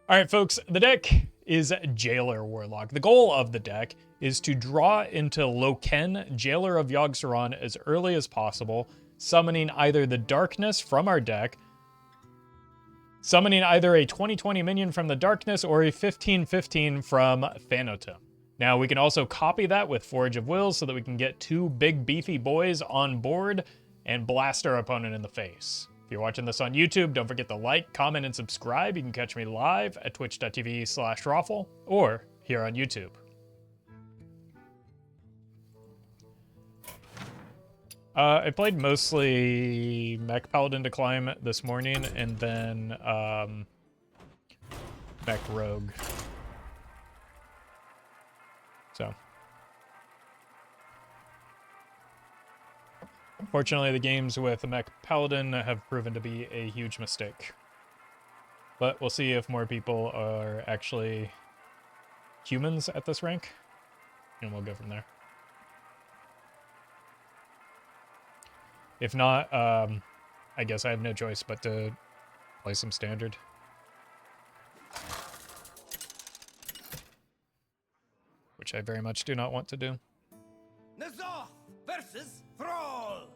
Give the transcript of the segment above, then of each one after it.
All right, folks, the deck is Jailer Warlock. The goal of the deck is to draw into Loken, Jailer of Yogg-Saron, as early as possible, summoning either the Darkness from our deck, summoning either a 20/20 minion from the Darkness or a 15/15 from Thanatos. Now, we can also copy that with Forge of Wills so that we can get two big beefy boys on board and blast our opponent in the face. If you're watching this on YouTube, don't forget to like, comment, and subscribe. You can catch me live at twitch.tv/Roffle or here on YouTube. I played mostly Mech Paladin to climb this morning and then Mech Rogue. So. Fortunately, the games with Mech Paladin have proven to be a huge mistake. But we'll see if more people are actually humans at this rank, and we'll go from there. If not, I guess I have no choice but to play some standard. Which I very much do not want to do. N'Zoth versus Thrall!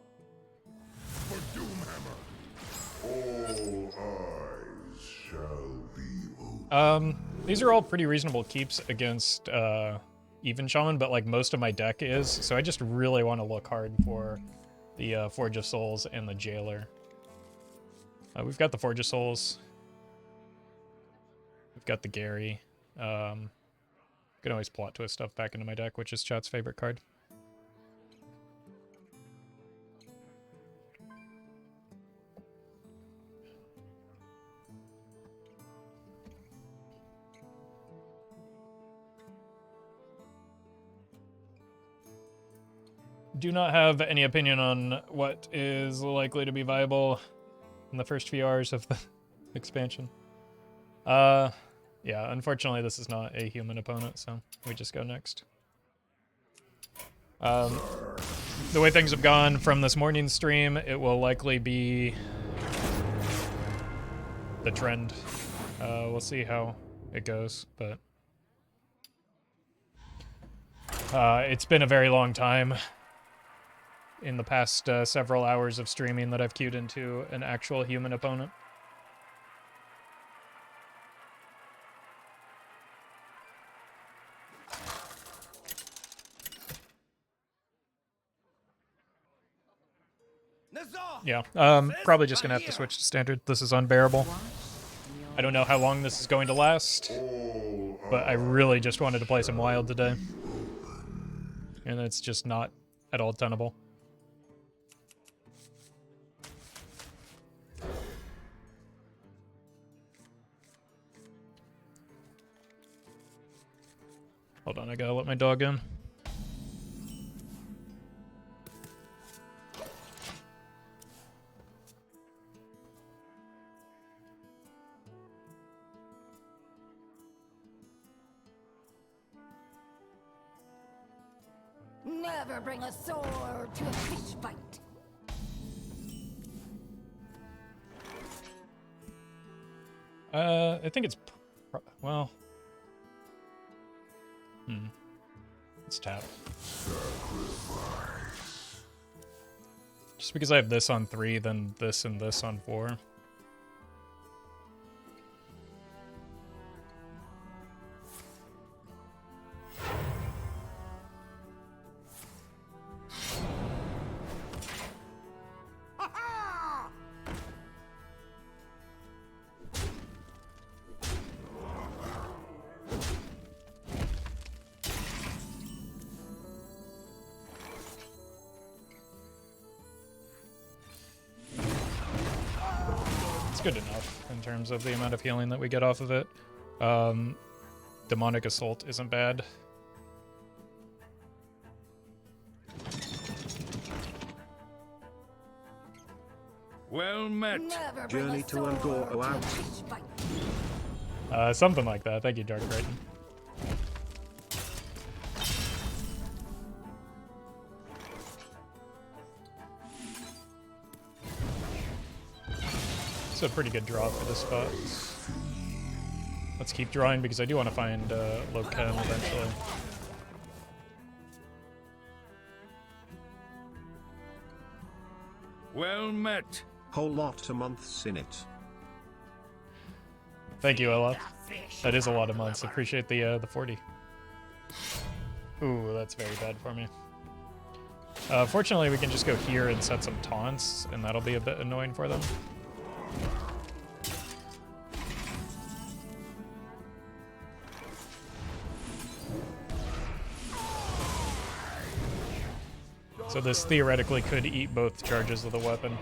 For Doomhammer, all eyes shall be open. These are all pretty reasonable keeps against Even Shaman, but like most of my deck is, so I just really want to look hard for the Forge of Souls and the Jailer. We've got the Forge of Souls. We've got the Gary. Can always plot twist stuff back into my deck, which is chat's favorite card. Do not have any opinion on what is likely to be viable in the first few hours of the expansion. Yeah, unfortunately this is not a human opponent, so we just go next. The way things have gone from this morning's stream, it will likely be the trend. We'll see how it goes, but it's been a very long time in the past several hours of streaming that I've queued into an actual human opponent. Yeah, probably just gonna have to switch to standard. This is unbearable. I don't know how long this is going to last, but I really just wanted to play some Wild today. And it's just not at all tenable. Hold on, I gotta let my dog in. Never bring a sword to a fish fight. I think it's well. Let's tap. Just because I have this on 3, then this and this on 4. Good enough in terms of the amount of healing that we get off of it. Demonic Assault isn't bad. Well met. Never bring Journey a to sword Ungor to a out. fish fight. Something like that. Thank you, Dark Crichton. It's a pretty good draw for this spot. Let's keep drawing because I do want to find Loken eventually. Well met. Whole lot of months in it. Thank you, Ella. That is a lot of months. Appreciate the 40. Ooh, that's very bad for me. Fortunately, we can just go here and set some taunts, and that'll be a bit annoying for them. So this theoretically could eat both charges of the weapon.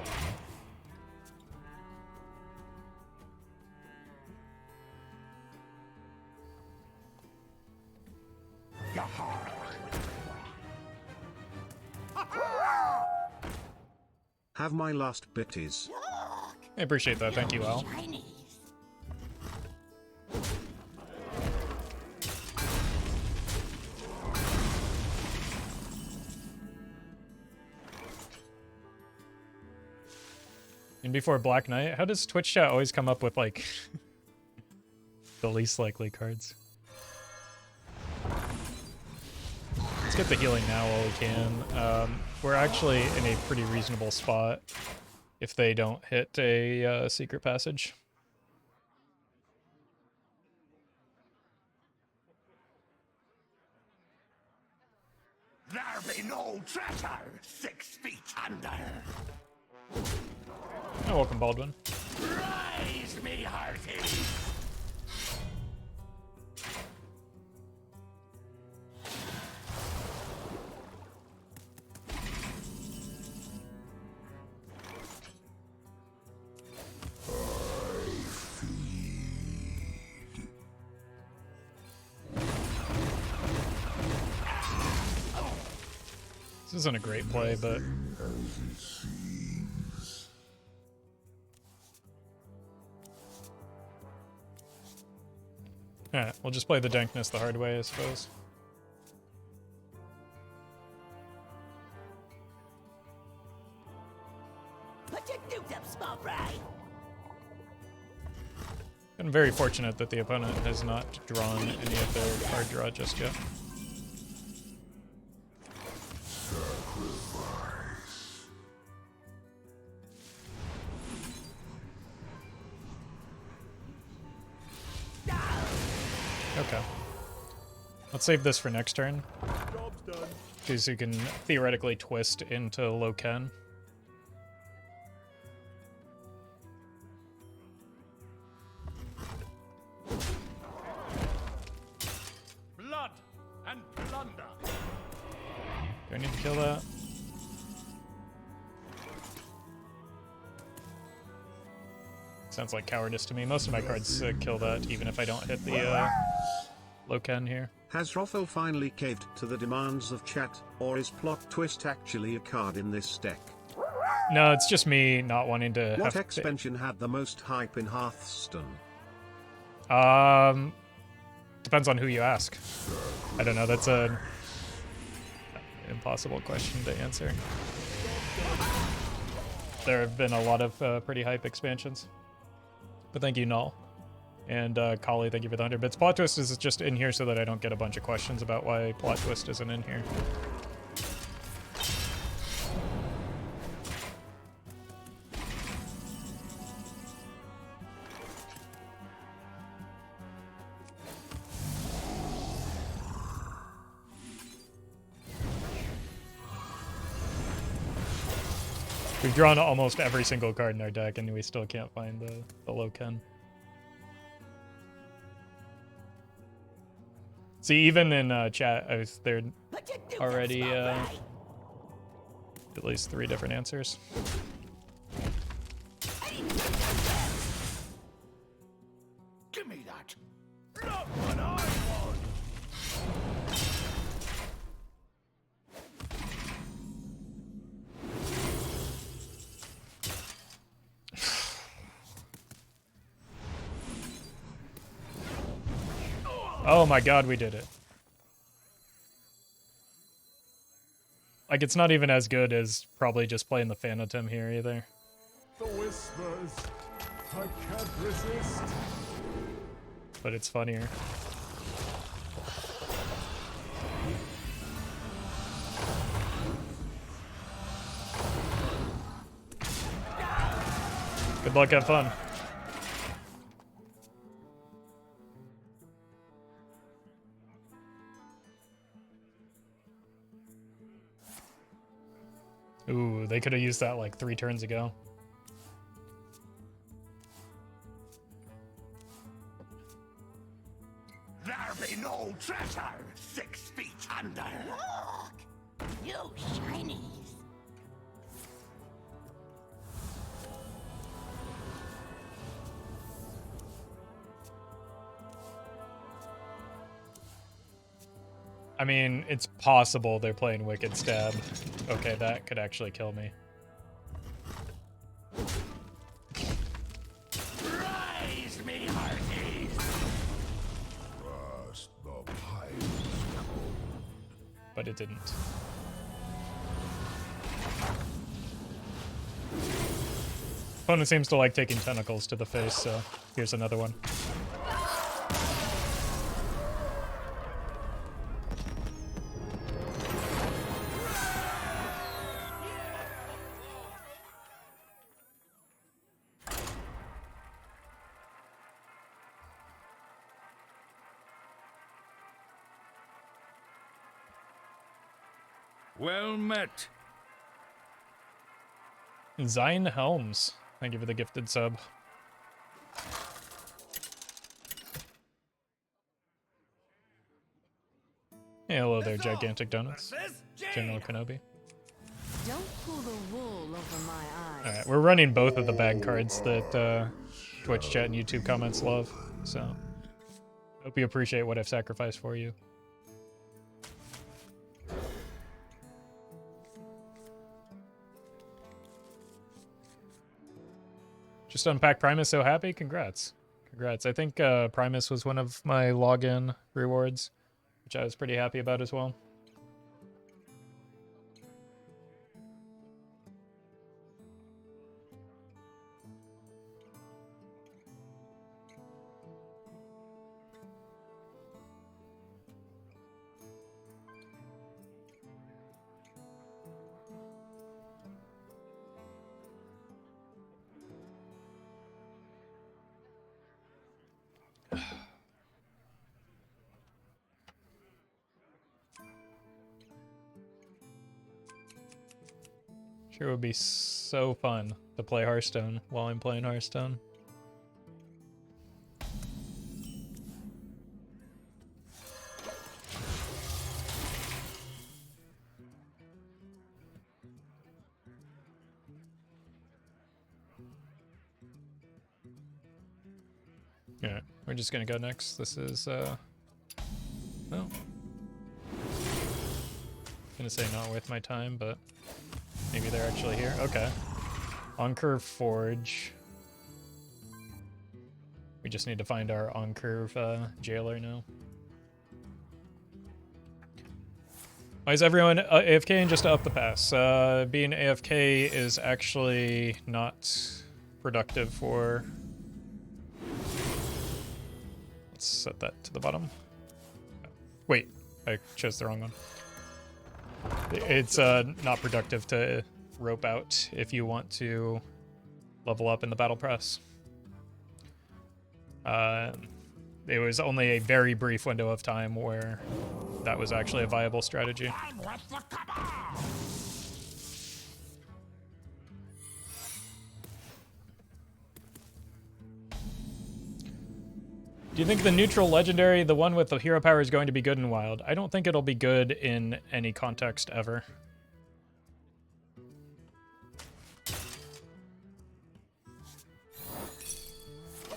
Have my last bitties. I appreciate that. Thank you, Al. Chinese. And before Black Knight, how does Twitch chat always come up with, like, the least likely cards? Let's get the healing now while we can. We're actually in a pretty reasonable spot if they don't hit a secret passage. There be no treasure 6 feet under. Oh, welcome, Baldwin. Rise me hearty. This isn't a great play, but alright, we'll just play the dankness the hard way, I suppose. Put your dukes up, small fry. I'm very fortunate that the opponent has not drawn any of their card draw just yet. Okay. Let's save this for next turn. Because you can theoretically twist into Loken. Blood and plunder. Do I need to kill that? Sounds like cowardice to me. Most of my cards kill that, even if I don't hit the Loken here. Has Rothel finally caved to the demands of chat, or is Plot Twist actually a card in this deck? No, it's just me not wanting to What have expansion had the most hype in Hearthstone? Depends on who you ask. I don't know, that's an impossible question to answer. There have been a lot of pretty hype expansions. But thank you, Null. And Kali, thank you for the 100 bits. Plot Twist is just in here so that I don't get a bunch of questions about why Plot Twist isn't in here. We've drawn almost every single card in our deck, and we still can't find the Loken. See, even in chat, there Put your dukes already up, small fry. at least 3 different answers. Give me that. Not what I want. Oh my god, we did it. Like, it's not even as good as probably just playing the Phantom here either. The whispers. I can't resist. but it's funnier. Good luck, have fun. Ooh, they could have used that like 3 turns ago. There be no treasure 6 feet under. Look! You shinies! I mean, it's possible they're playing Wicked Stab. Okay, that could actually kill me. Rise me hearties! Trust the pipe. But it didn't. Opponent seems to like taking tentacles to the face, so here's another one. Well met. Zion Helms. Thank you for the gifted sub. Hey, hello there, Gigantic Donuts. General Kenobi. Don't pull the wool over my eyes. Alright, we're running both of the bag cards that Twitch chat and YouTube comments love, so hope you appreciate what I've sacrificed for you. Just unpacked Primus, so happy? Congrats. Congrats. I think Primus was one of my login rewards, which I was pretty happy about as well. Sure would be so fun to play Hearthstone while I'm playing Hearthstone. Yeah, we're just gonna go next. This is oh. Gonna say not worth my time, but maybe they're actually here. Okay. On-curve Forge. We just need to find our on-curve jailer now. Why is everyone AFK and just to up the pass? Being AFK is actually not productive for... Let's set that to the bottom. Wait, I chose the wrong one. It's not productive to rope out if you want to level up in the battle press. It was only a very brief window of time where that was actually a viable strategy. I'm with the cabal! Do you think the neutral legendary, the one with the hero power, is going to be good in Wild? I don't think it'll be good in any context ever.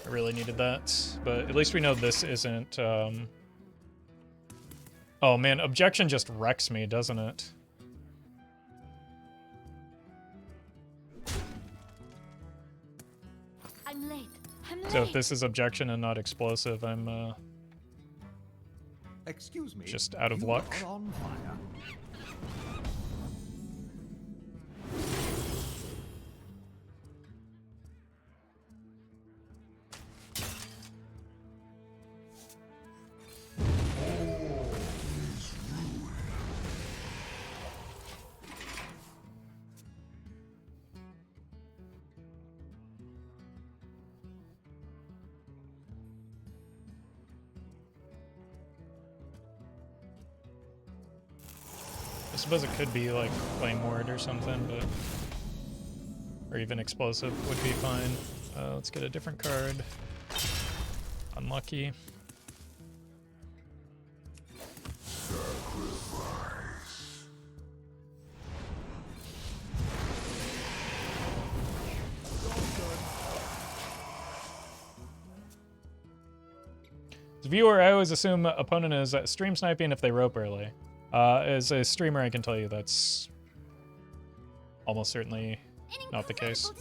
I really needed that, but at least we know this isn't... Oh man, Objection just wrecks me, doesn't it? I'm late. So if this is Objection and not Explosive, I'm Excuse me. just out of you luck. are on fire. suppose it could be like Flame Ward or something, but... Or even Explosive would be fine. Let's get a different card. Unlucky. As a viewer, I always assume opponent is stream sniping if they rope early. As a streamer, I can tell you that's almost certainly not the case.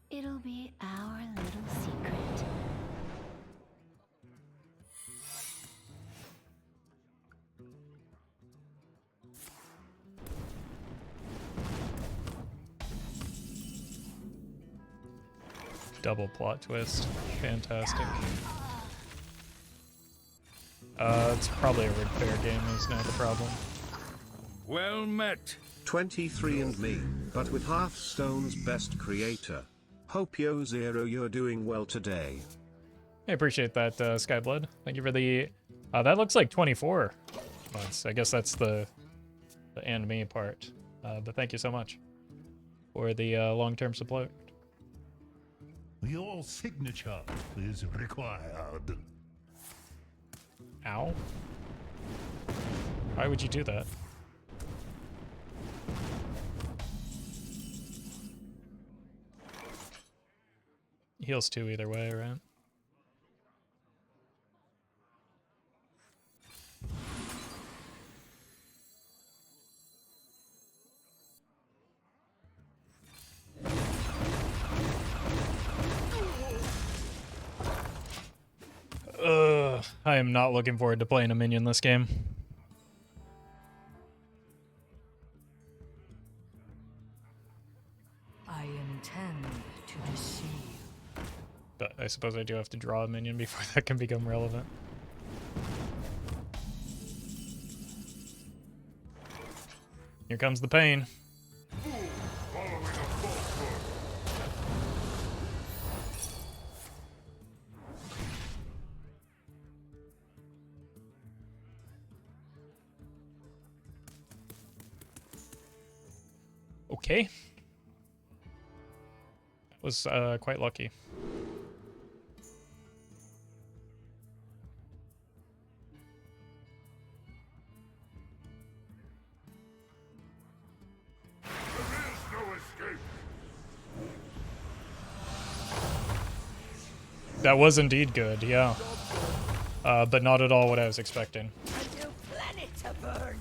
It'll be our little secret. Double plot twist. Fantastic. It's probably a rig fair game is now the problem. Well met. 23 and me, but with Hearthstone's best creator. Hope yo Zero you're doing well today. I appreciate that, Skyblood. Thank you for the... that looks like 24 months. I guess that's the and me part. But thank you so much for the long-term support. Your signature is required. Ow. Why would you do that? Heals 2 either way, right? I am not looking forward to playing a minion this game. I intend to deceive. But I suppose I do have to draw a minion before that can become relevant. Here comes the pain. Okay. That was quite lucky. That was indeed good, yeah. But not at all what I was expecting. A new planet to burn.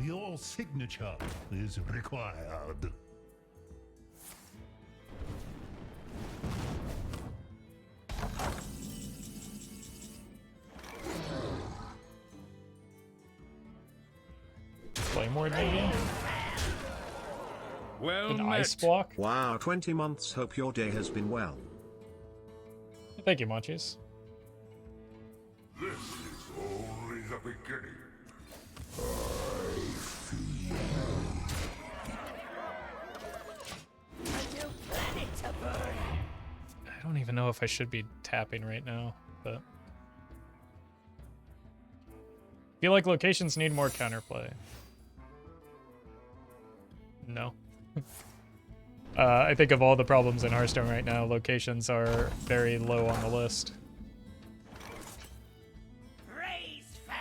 Your signature is required. Flame Ward maybe? Well An met. ice block? Wow, 20 months. Hope your day has been well. Thank you, Monchis. This is only the beginning. A new planet to burn. I don't even know if I should be tapping right now, but... I feel like locations need more counterplay. No. I think of all the problems in Hearthstone right now, locations are very low on the list. Raise fell.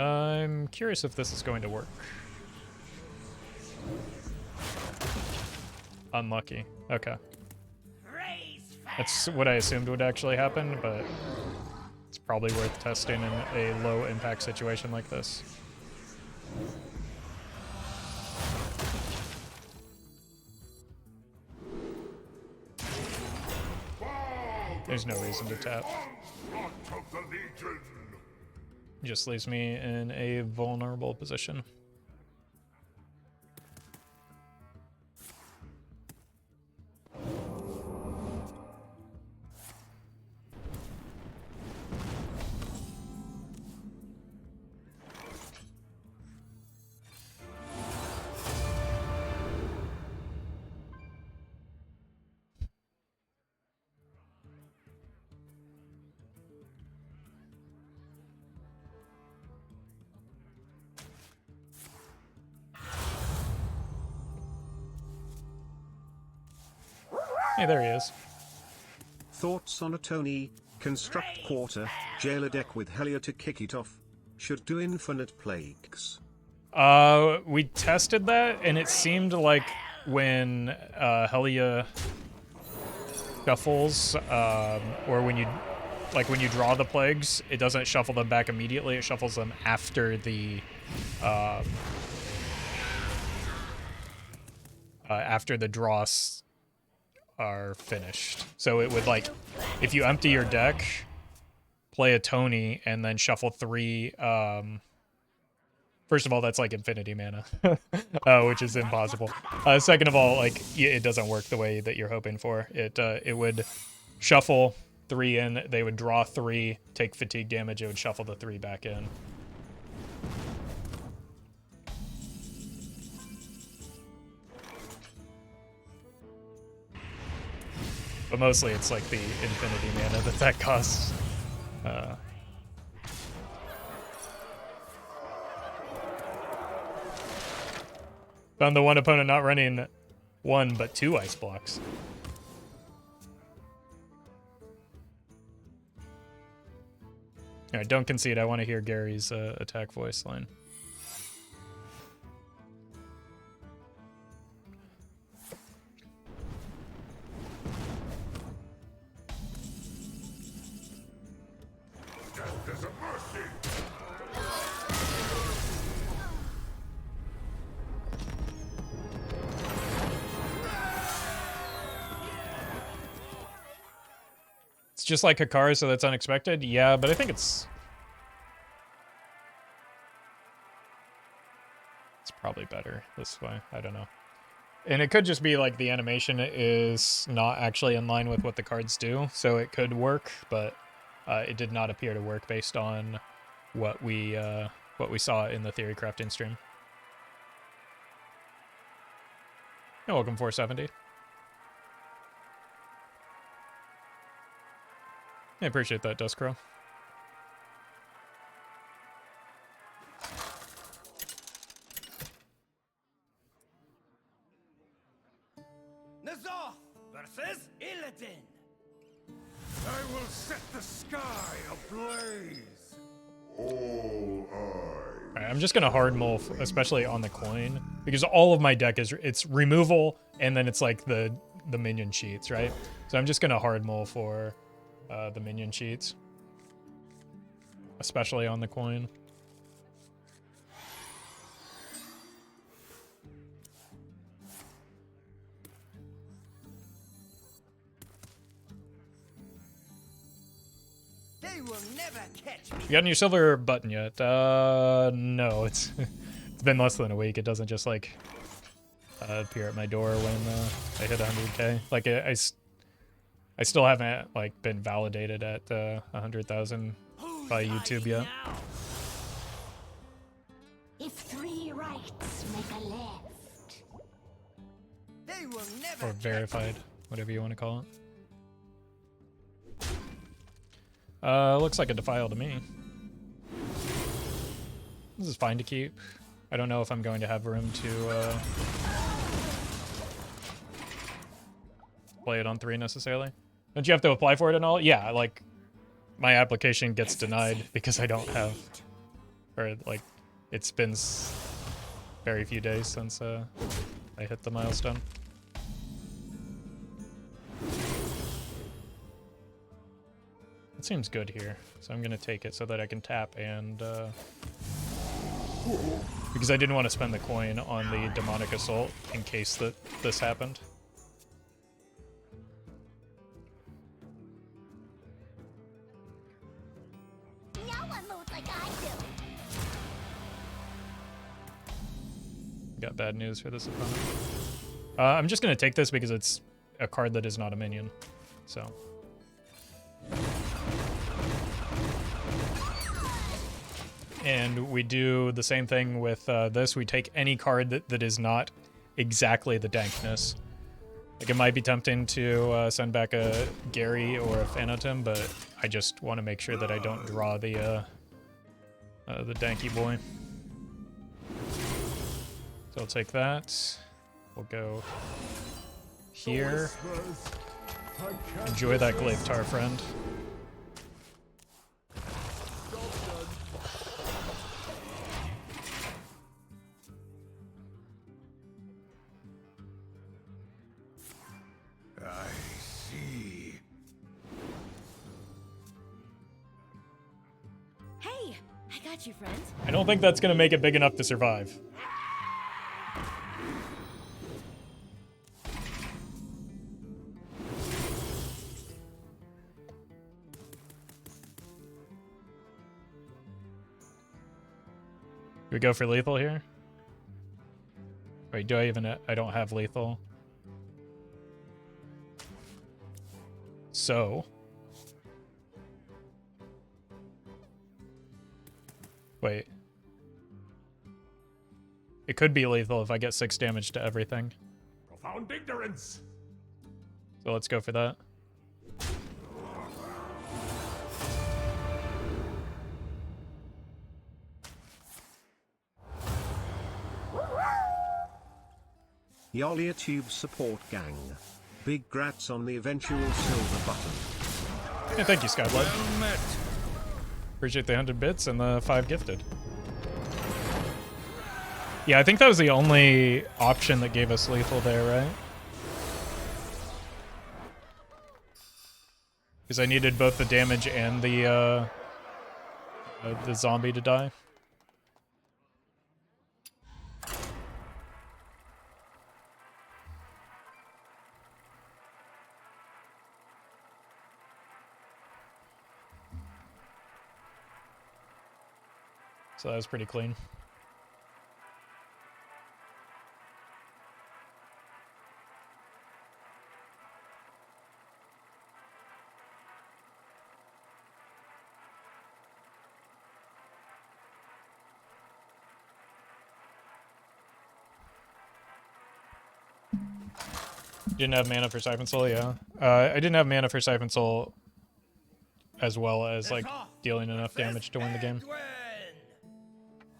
I'm curious if this is going to work. Unlucky. Okay. Raise fell. That's what I assumed would actually happen, but it's probably worth testing in a low impact situation like this. There's no reason to tap. Front of the Legion. Just leaves me in a vulnerable position. Hey, there he is. Thoughts on a Tony? Construct quarter, jailer deck with Helia to kick it off. Should do infinite plagues. We tested that, and it seemed like when Helia shuffles, or when you draw the plagues, it doesn't shuffle them back immediately. It shuffles them after the draws are finished. So it would, like, if you empty your deck, play a Tony, and then shuffle 3. First of all, that's like infinity mana, which is impossible. Second of all, like, it doesn't work the way that you're hoping for. It would shuffle 3 in, they would draw 3, take fatigue damage, it would shuffle the 3 back in. But mostly it's like the infinity mana that costs. Found the one opponent not running 1 but 2 ice blocks. Alright, don't concede. I want to hear Gary's attack voice line. Death is a mercy. It's just like Hikaru, so that's unexpected? Yeah, but I think it's probably better this way. I don't know. And it could just be like the animation is not actually in line with what the cards do, so it could work, but it did not appear to work based on what we saw in the theory crafting stream. You're welcome, 470. I appreciate that, Duskcrow. N'Zoth versus Illidan. I will set the sky ablaze. All eyes. Alright, I'm just gonna hard mull, especially on the coin, because all of my deck it's removal, and then it's like the minion cheats, right? So I'm just gonna hard mull for the minion cheats, especially on the coin. They will never catch me. You got a new silver button yet? No, it's it's been less than a week. It doesn't just like appear at my door when I hit 100k. Like I still haven't like been validated at 100,000 by YouTube yet. If 3 rights make a left. They will never Or verified, whatever you want to call it. Looks like a defile to me. This is fine to keep. I don't know if I'm going to have room to play it on 3 necessarily. Don't you have to apply for it and all? Yeah, like my application gets denied because I don't have, or like it's been very few days since I hit the milestone. It seems good here, so I'm gonna take it so that I can tap and because I didn't want to spend the coin on the demonic assault in case that this happened. No one moves like I do. Got bad news for this opponent. I'm just gonna take this because it's a card that is not a minion, so. And we do the same thing with this. We take any card that is not exactly the dankness. Like it might be tempting to send back a Gary or a Phanotim, but I just want to make sure that I don't draw the danky boy. So I'll take that. We'll go here. Enjoy that glaive tar, friend. I see. Hey, I got you, friend. I don't think that's gonna make it big enough to survive. Do we go for lethal here? Wait, do I even... I don't have lethal. So... Wait. It could be lethal if I get 6 damage to everything. Profound ignorance. So let's go for that. Yolia Tube support gang. Big grats on the eventual silver button. Yeah, thank you, Skyblood. Well met. Appreciate the 100 bits and the 5 gifted. Yeah, I think that was the only option that gave us lethal there, right? Because I needed both the damage and the zombie to die. So that was pretty clean. Didn't have mana for Siphon Soul, yeah. I didn't have mana for Siphon Soul as well as like dealing enough damage to win the game.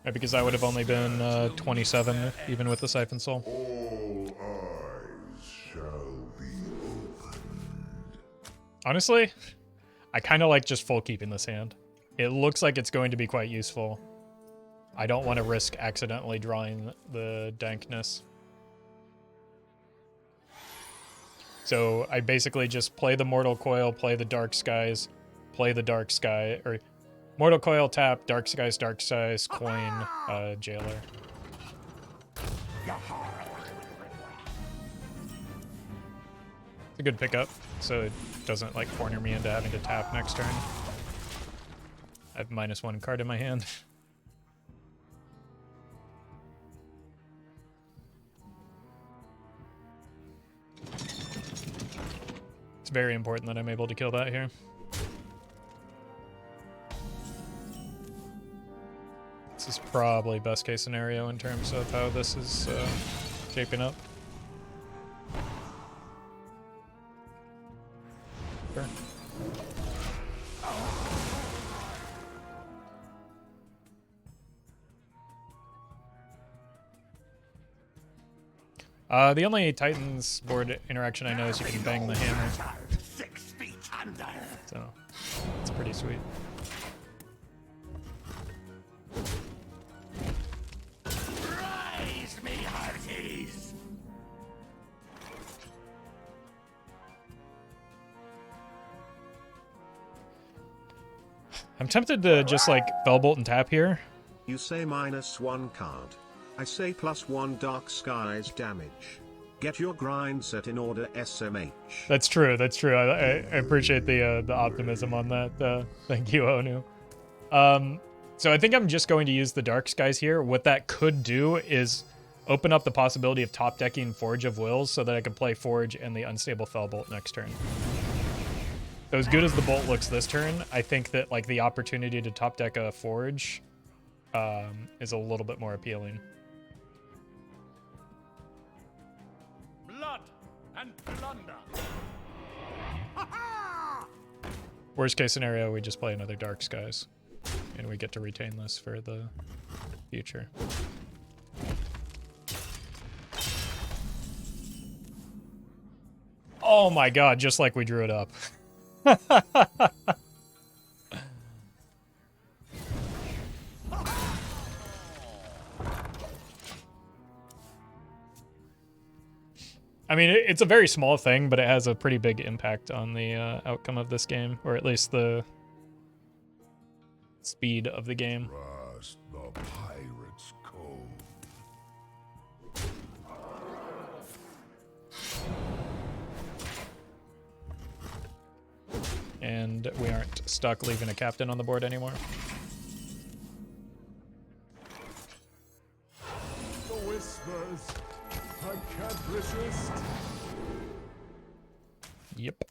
Yeah, because I would have only been 27 even with the Siphon Soul. All eyes shall be opened. Honestly, I kind of like just full keeping this hand. It looks like it's going to be quite useful. I don't want to risk accidentally drawing the dankness. So I basically just play the Mortal Coil, play the Dark Skies, play the Dark Sky, or Mortal Coil tap, Dark Skies, coin, Jailer. It's a good pickup, so it doesn't like corner me into having to tap next turn. I have -1 card in my hand. It's very important that I'm able to kill that here. This is probably best case scenario in terms of how this is shaping up. Sure. The only Titans board interaction I know is you can bang the hammer. 6 feet under. So, it's pretty sweet. Rise, me hearties. I'm tempted to just like Fellbolt and tap here. You say -1 card. I say +1 Dark Skies damage. Get your grind set in order, SMH. That's true. That's true. I appreciate the optimism on that. Thank you, Onu. So I think I'm just going to use the Dark Skies here. What that could do is open up the possibility of top decking Forge of Wills so that I can play Forge and the Unstable Fellbolt next turn. So as good as the bolt looks this turn, I think that like the opportunity to top deck a Forge is a little bit more appealing. Blood and plunder. Worst case scenario, we just play another Dark Skies. And we get to retain this for the future. Oh my god, just like we drew it up. I mean, it's a very small thing, but it has a pretty big impact on the outcome of this game, or at least the speed of the game. Trust the pirate's code. And we aren't stuck leaving a captain on the board anymore. The whispers. I can't resist. Yep.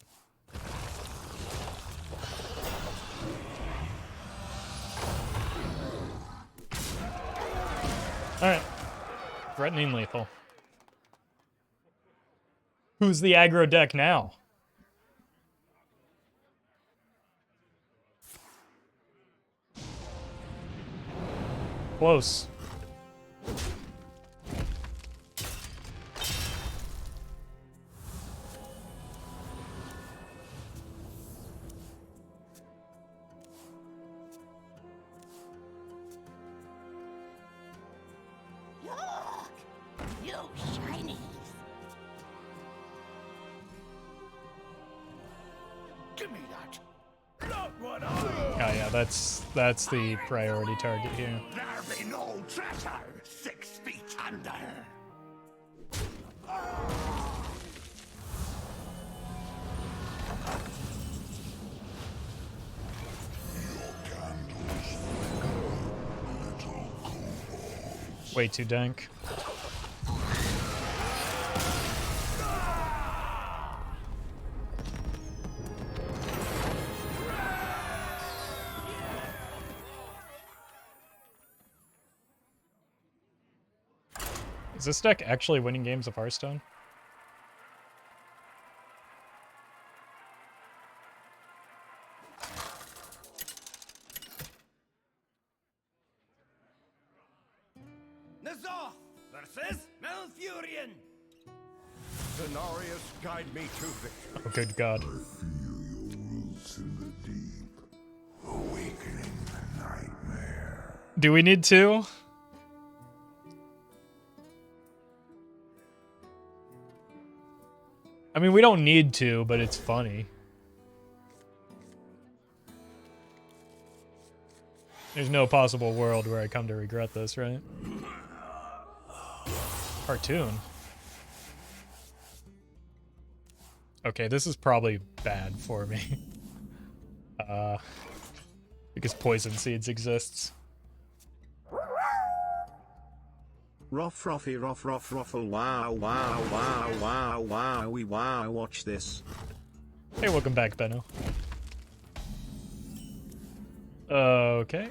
Alright. Threatening lethal. Who's the aggro deck now? Close. Look! You shinies! Give me that. Not what I. Oh yeah, that's the priority target here. There be no treasure 6 feet under. Way too dank. Is this deck actually winning games of Hearthstone? N'Zoth versus Malfurion. Cenarius, guide me to victory. Oh, good god. Feel your roots in the deep, awakening the nightmare. Do we need to? I mean, we don't need to, but it's funny. There's no possible world where I come to regret this, right? Cartoon. Okay, this is probably bad for me. Because Poison Seeds exists. Rough roughy rough rough ruffle wow wow wow wow wow we wow watch this. Hey, welcome back, Benno. Okay.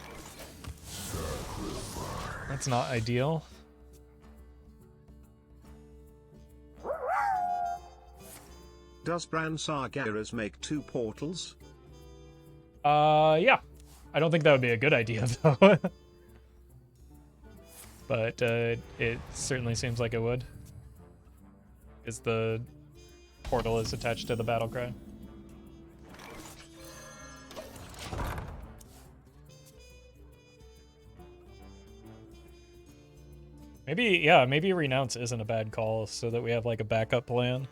That's not ideal. Does Bran Sargeras make 2 portals? Yeah. I don't think that would be a good idea, though. But it certainly seems like it would. Because the portal is attached to the battle cry. Maybe, yeah, maybe Renounce isn't a bad call so that we have like a backup plan.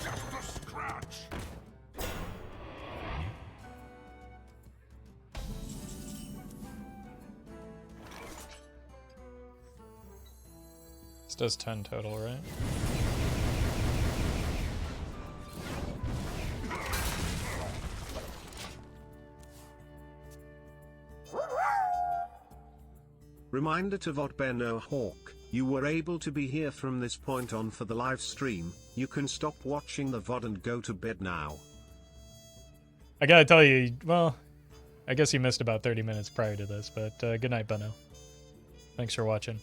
Just a scratch. This does 10 total, right? Reminder to Vod Benno Hawk, you were able to be here from this point on for the live stream. You can stop watching the VOD and go to bed now. I gotta tell you, well, I guess you missed about 30 minutes prior to this, but good night, Benno. Thanks for watching.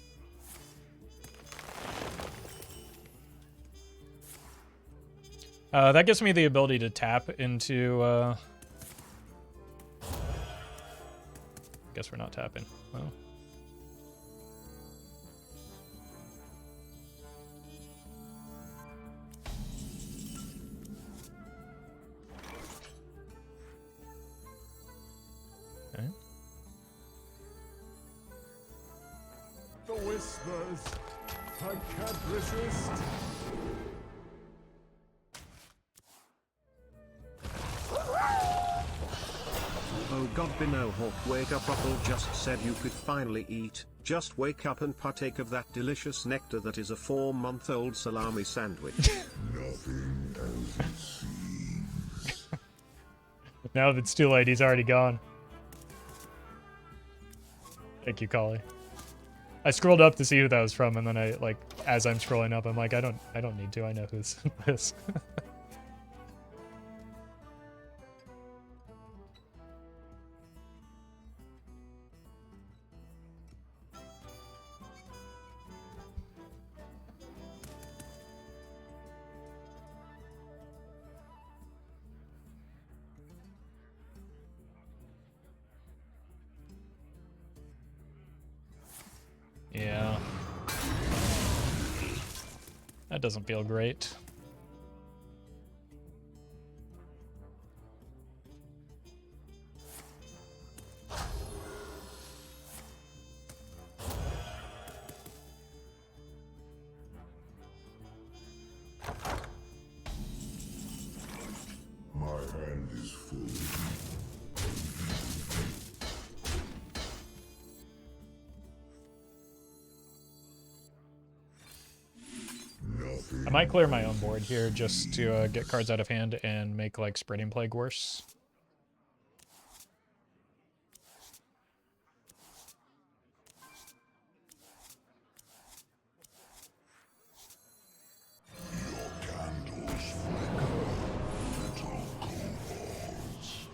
That gives me the ability to tap into, guess we're not tapping. Well. whispers. I can't resist. Oh God, Bino Hawk, wake up. Ruffle just said you could finally eat. Just wake up and partake of that delicious nectar that is a 4-month-old salami sandwich. Nothing as it seems. Now that it's too late, he's already gone. Thank you, Collie. I scrolled up to see who that was from, and then I, like, as I'm scrolling up, I'm like, I don't need to. I know who's this. Yeah. That doesn't feel great. My hand is full. I might clear my own board here just to get cards out of hand and make, like, Spreading Plague worse. Candles flicker, little kobolds.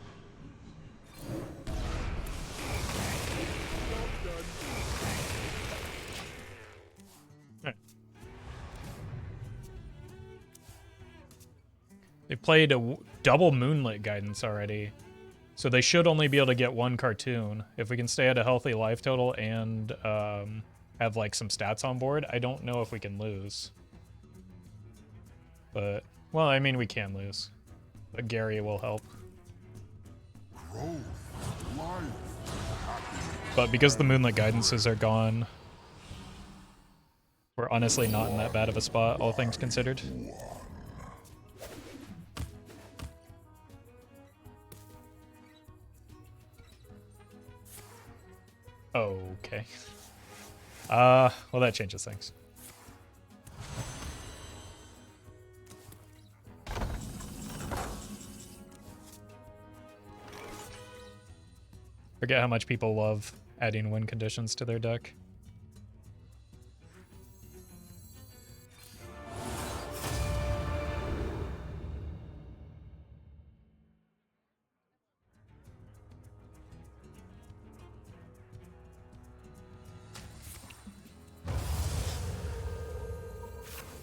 They played a double Moonlit Guidance already, so they should only be able to get one cartoon. If we can stay at a healthy life total and have, like, some stats on board, I don't know if we can lose. But, well, I mean, we can lose. But Gary will help. Growth, life, happiness. But because the Moonlit Guidances are gone, we're honestly not in that bad of a spot, all things considered. Okay. Well, that changes things. Forget how much people love adding win conditions to their deck.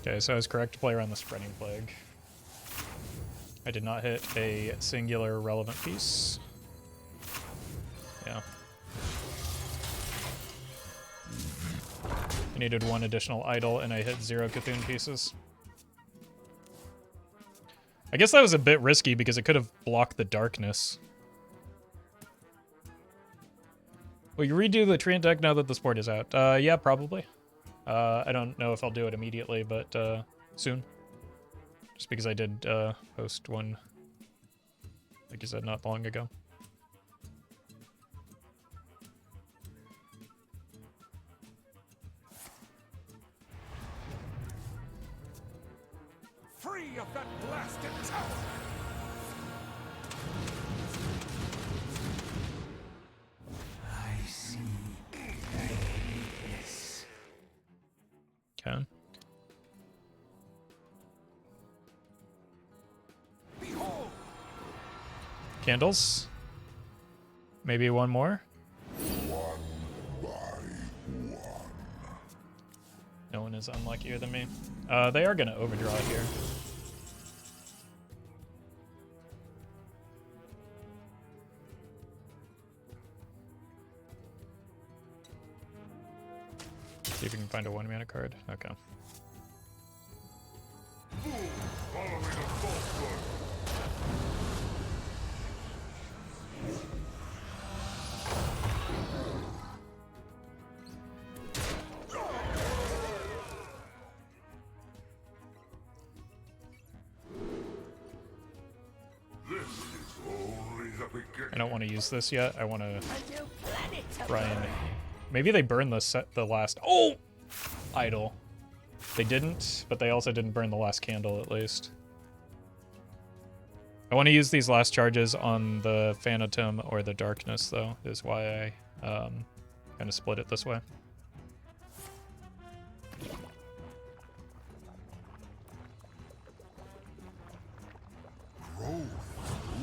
Okay, so I was correct to play around the Spreading Plague. I did not hit a singular relevant piece. Yeah. I needed one additional idol, and I hit 0 Cthulhu pieces. I guess that was a bit risky because it could have blocked the darkness. Will you redo the Treant deck now that the sport is out? Yeah, probably. I don't know if I'll do it immediately, but soon. Just because I did post one, like you said, not long ago. Free of that blasted tower! I see. Okay. Behold! Candles. Maybe one more. One by one. No one is unluckier than me. They are gonna overdraw here. See if we can find a 1-mana card. Okay. Following a falsehood. I don't want to use this yet. I want to A new planet to try and... burn. Maybe they burn the last... Oh! Idol. They didn't, but they also didn't burn the last candle, at least. I want to use these last charges on the Phantom or the Darkness, though, is why I kind of split it this way. Growth,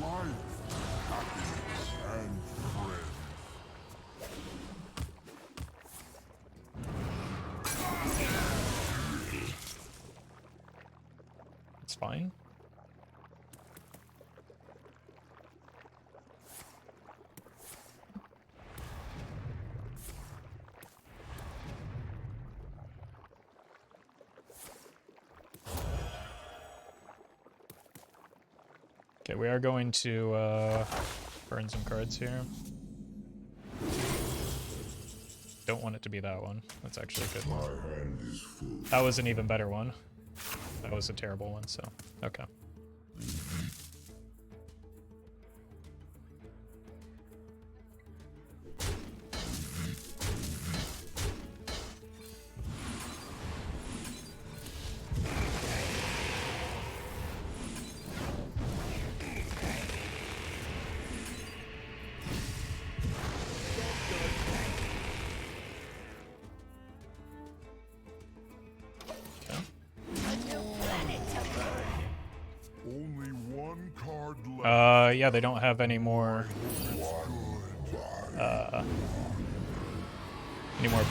life, happiness, and friends. It's fine. Okay, we are going to burn some cards here. Don't want it to be that one. That's actually a good one. My hand is full. That was an even better one. That was a terrible one, so okay. Only one card left. Yeah, they don't have any more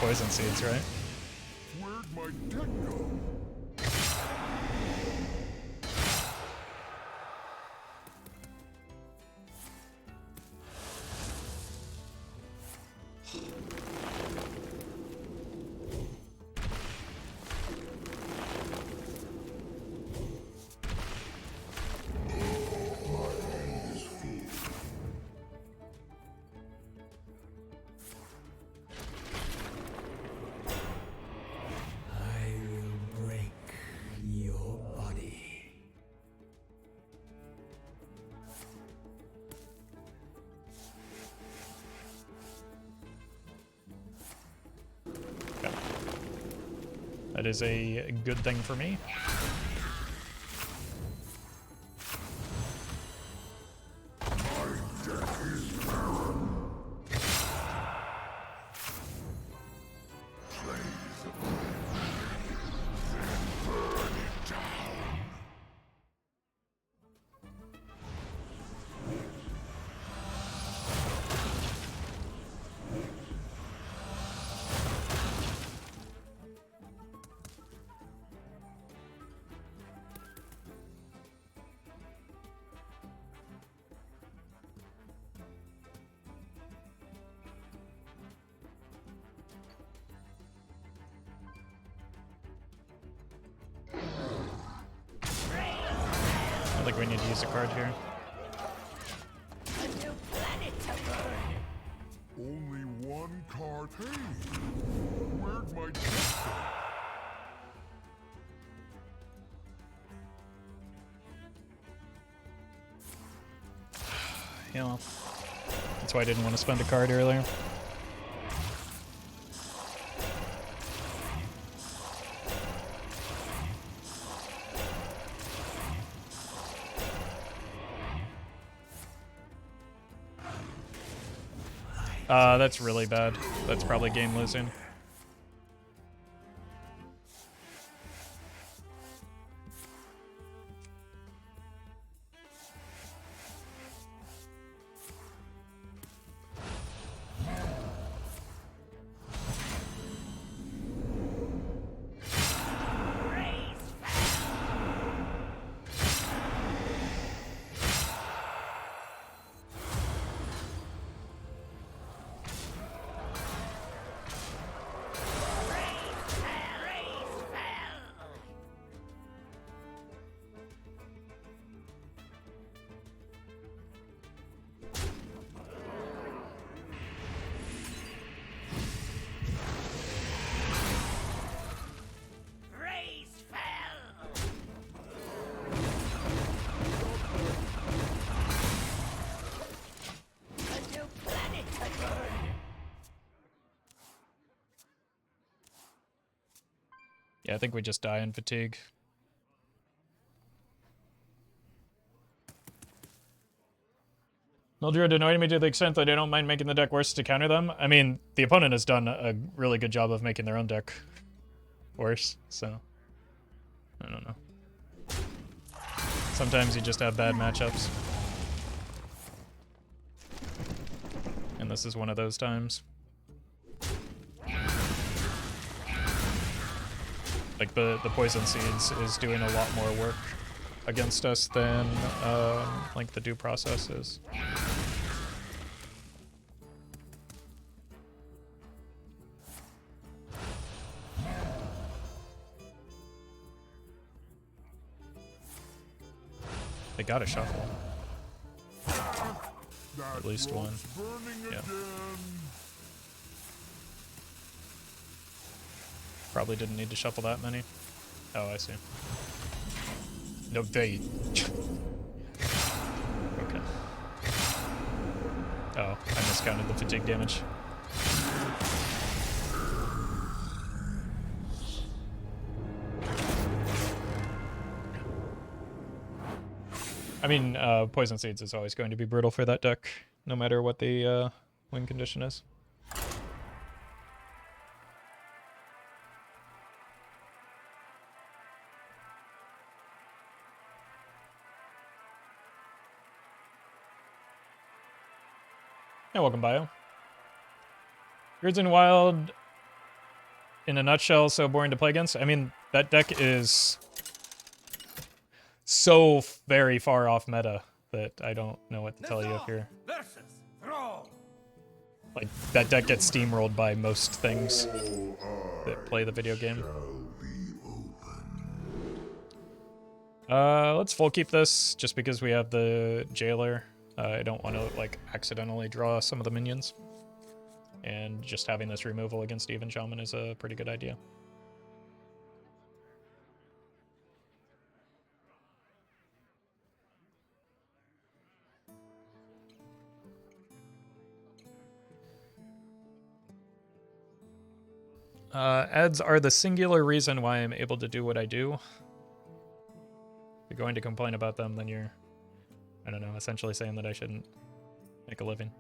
poison seeds, right? Where'd my deck go? I will break your body. Okay. That is a good thing for me. I think we need to use a card here. A new planet to burn. Only one card. Hey, where'd my deck go? Yeah. That's why I didn't want to spend a card earlier. That's really bad. That's probably game losing. Yeah, I think we just die in fatigue. Mildred annoyed me to the extent that I don't mind making the deck worse to counter them. I mean, the opponent has done a really good job of making their own deck worse, so I don't know. Sometimes you just have bad matchups. And this is one of those times. Like the Poison Seeds is doing a lot more work against us than like the Due Process is. They got a shuffle. At least one. Yeah. Probably didn't need to shuffle that many. Oh, I see. No, they. Okay. Oh, I miscounted the fatigue damage. I mean, Poison Seeds is always going to be brutal for that deck, no matter what the win condition is. Yeah, welcome, Bio. Grids and Wild, in a nutshell, so boring to play against. I mean, that deck is so very far off meta that I don't know what to tell you here. Like, that deck gets steamrolled by most things that play the video game. Let's full keep this, just because we have the Jailer. I don't want to, like, accidentally draw some of the minions. And just having this removal against Even Shaman is a pretty good idea. Ads are the singular reason why I'm able to do what I do. If you're going to complain about them, then you're, I don't know, essentially saying that I shouldn't make a living.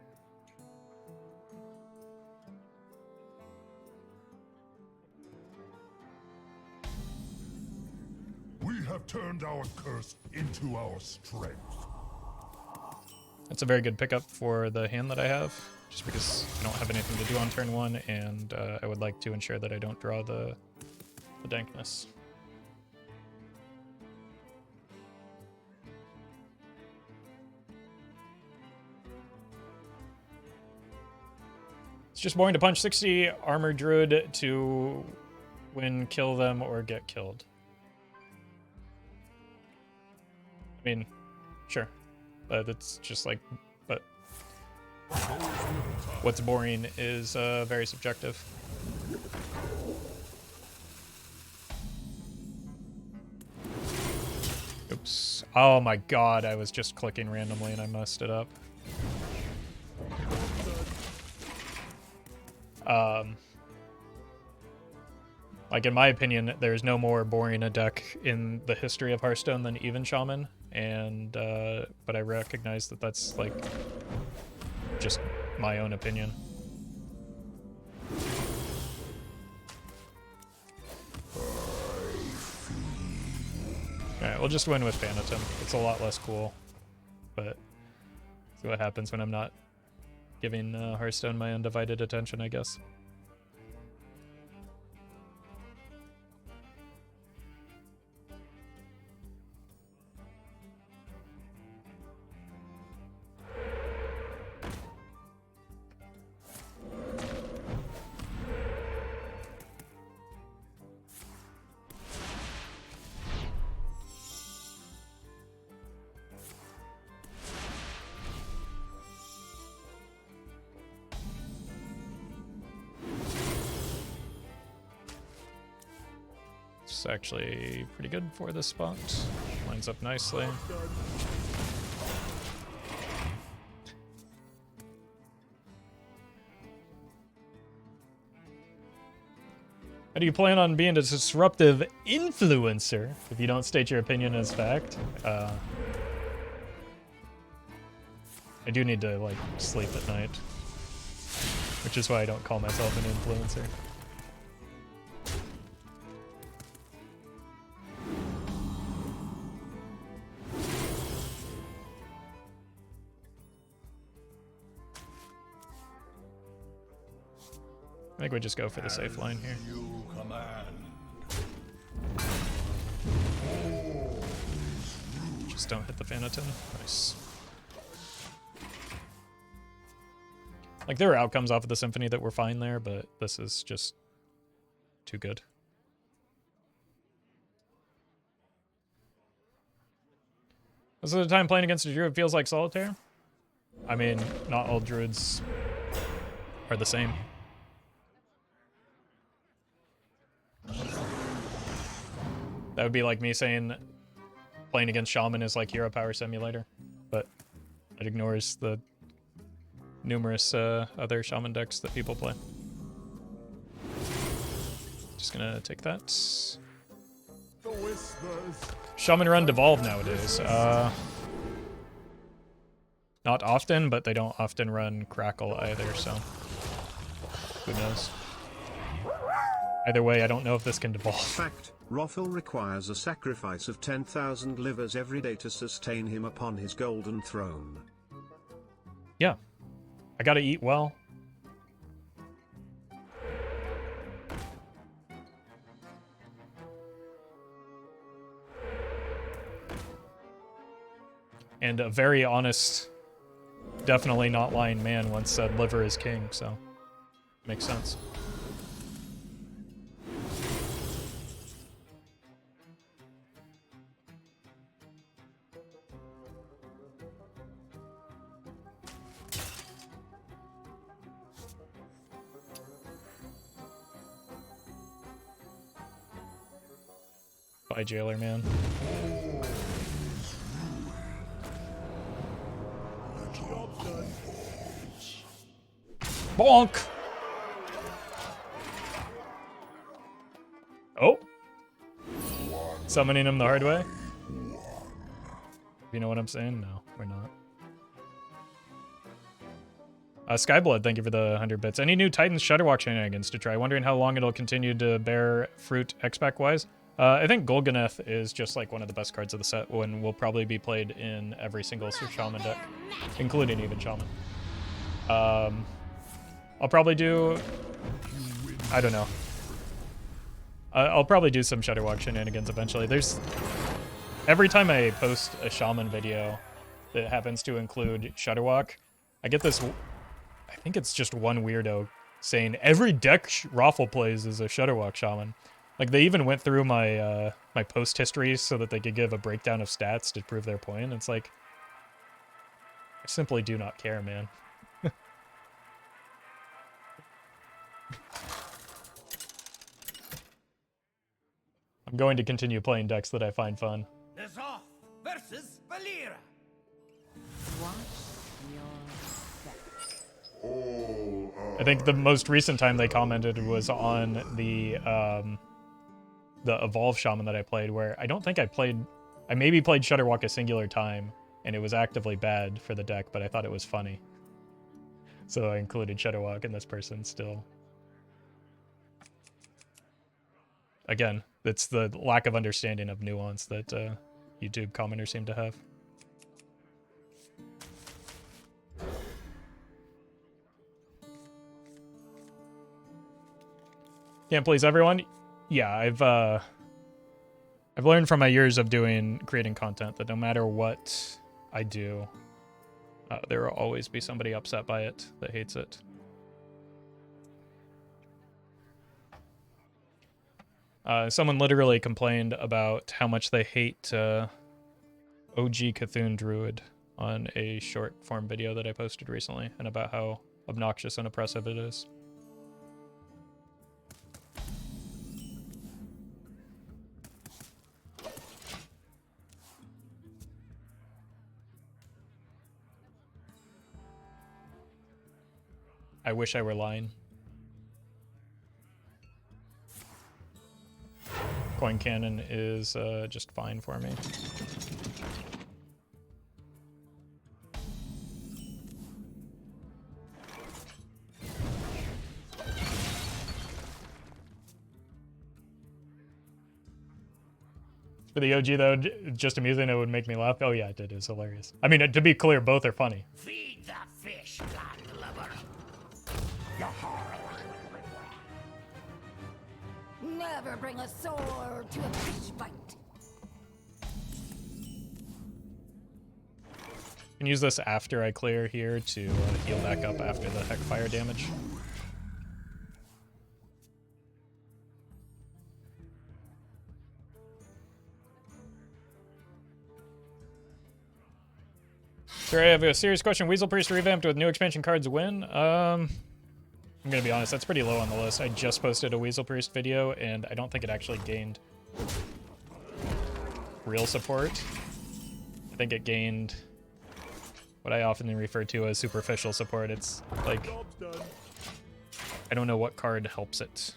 We have turned our curse into our strength. That's a very good pickup for the hand that I have, just because I don't have anything to do on turn one, and I would like to ensure that I don't draw the dankness. It's just boring to punch 60 Armored Druid to win, kill them, or get killed. I mean, sure. But it's just like, but what's boring is very subjective. Oops. Oh my god, I was just clicking randomly and I messed it up. Like, in my opinion, there's no more boring a deck in the history of Hearthstone than Even Shaman, and but I recognize that that's, like, just my own opinion. Alright, we'll just win with Phantom. It's a lot less cool, but see what happens when I'm not giving Hearthstone my undivided attention, I guess. It's actually pretty good for this spot. Lines up nicely. How do you plan on being a disruptive influencer if you don't state your opinion as fact? I do need to, like, sleep at night. Which is why I don't call myself an influencer. I think we just go for the safe line here. You command. Just don't hit the Phantom. Nice. Like, there were outcomes off of the Symphony that were fine there, but this is just too good. Most of the time playing against a druid feels like solitaire. I mean, not all druids are the same. That would be like me saying playing against Shaman is like Hero Power Simulator, but it ignores the numerous other Shaman decks that people play. Just gonna take that. The whispers. Shaman run Devolve nowadays. Not often, but they don't often run Crackle either, so who knows. Either way, I don't know if this can devolve. Fact, Rothel requires a sacrifice of 10,000 livers every day to sustain him upon his golden throne. Yeah. I gotta eat well. And a very honest, definitely not lying man once said liver is king, so makes sense. Bye, Jailer Man. Bonk! Oh! Summoning him the hard way? You know what I'm saying? No, we're not. Skyblood, thank you for the 100 bits. Any new Titans Shudderwalk shenanigans to try? Wondering how long it'll continue to bear fruit X-Pac-wise? I think Golganeth is just like one of the best cards of the set and will probably be played in every single Shaman deck, including even Shaman. I'll probably do... I don't know. I'll probably do some Shudderwalk shenanigans eventually. There's... Every time I post a Shaman video that happens to include Shudderwalk, I get this... I think it's just one weirdo saying, every deck Raffle plays is a Shudderwalk Shaman. Like, they even went through my my post histories so that they could give a breakdown of stats to prove their point. It's like... I simply do not care, man. I'm going to continue playing decks that I find fun. N'Zoth versus Valeera. Watch your step. I think the most recent time they commented was on the Evolve Shaman that I played, where I don't think I maybe played Shudderwalk a singular time, and it was actively bad for the deck, but I thought it was funny. So I included Shudderwalk, and this person still... Again, it's the lack of understanding of nuance that YouTube commenters seem to have. Can't please everyone. Yeah, I've learned from my years of creating content that no matter what I do, there will always be somebody upset by it that hates it. Someone literally complained about how much they hate OG Cthulhu Druid on a short form video that I posted recently, and about how obnoxious and oppressive it is. I wish I were lying. Coin cannon is just fine for me. For the OG though, just amusing, it would make me laugh. Oh yeah, it did. It was hilarious. I mean, to be clear, both are funny. Feed the fish, landlubber. Never bring a sword to a fish fight. Can use this after I clear here to heal back up after the Heckfire damage. Sir, I have a serious question. Weasel Priest revamped with new expansion cards win? I'm gonna be honest, that's pretty low on the list. I just posted a Weasel Priest video, and I don't think it actually gained real support. I think it gained what I often refer to as superficial support. It's like, I don't know what card helps it.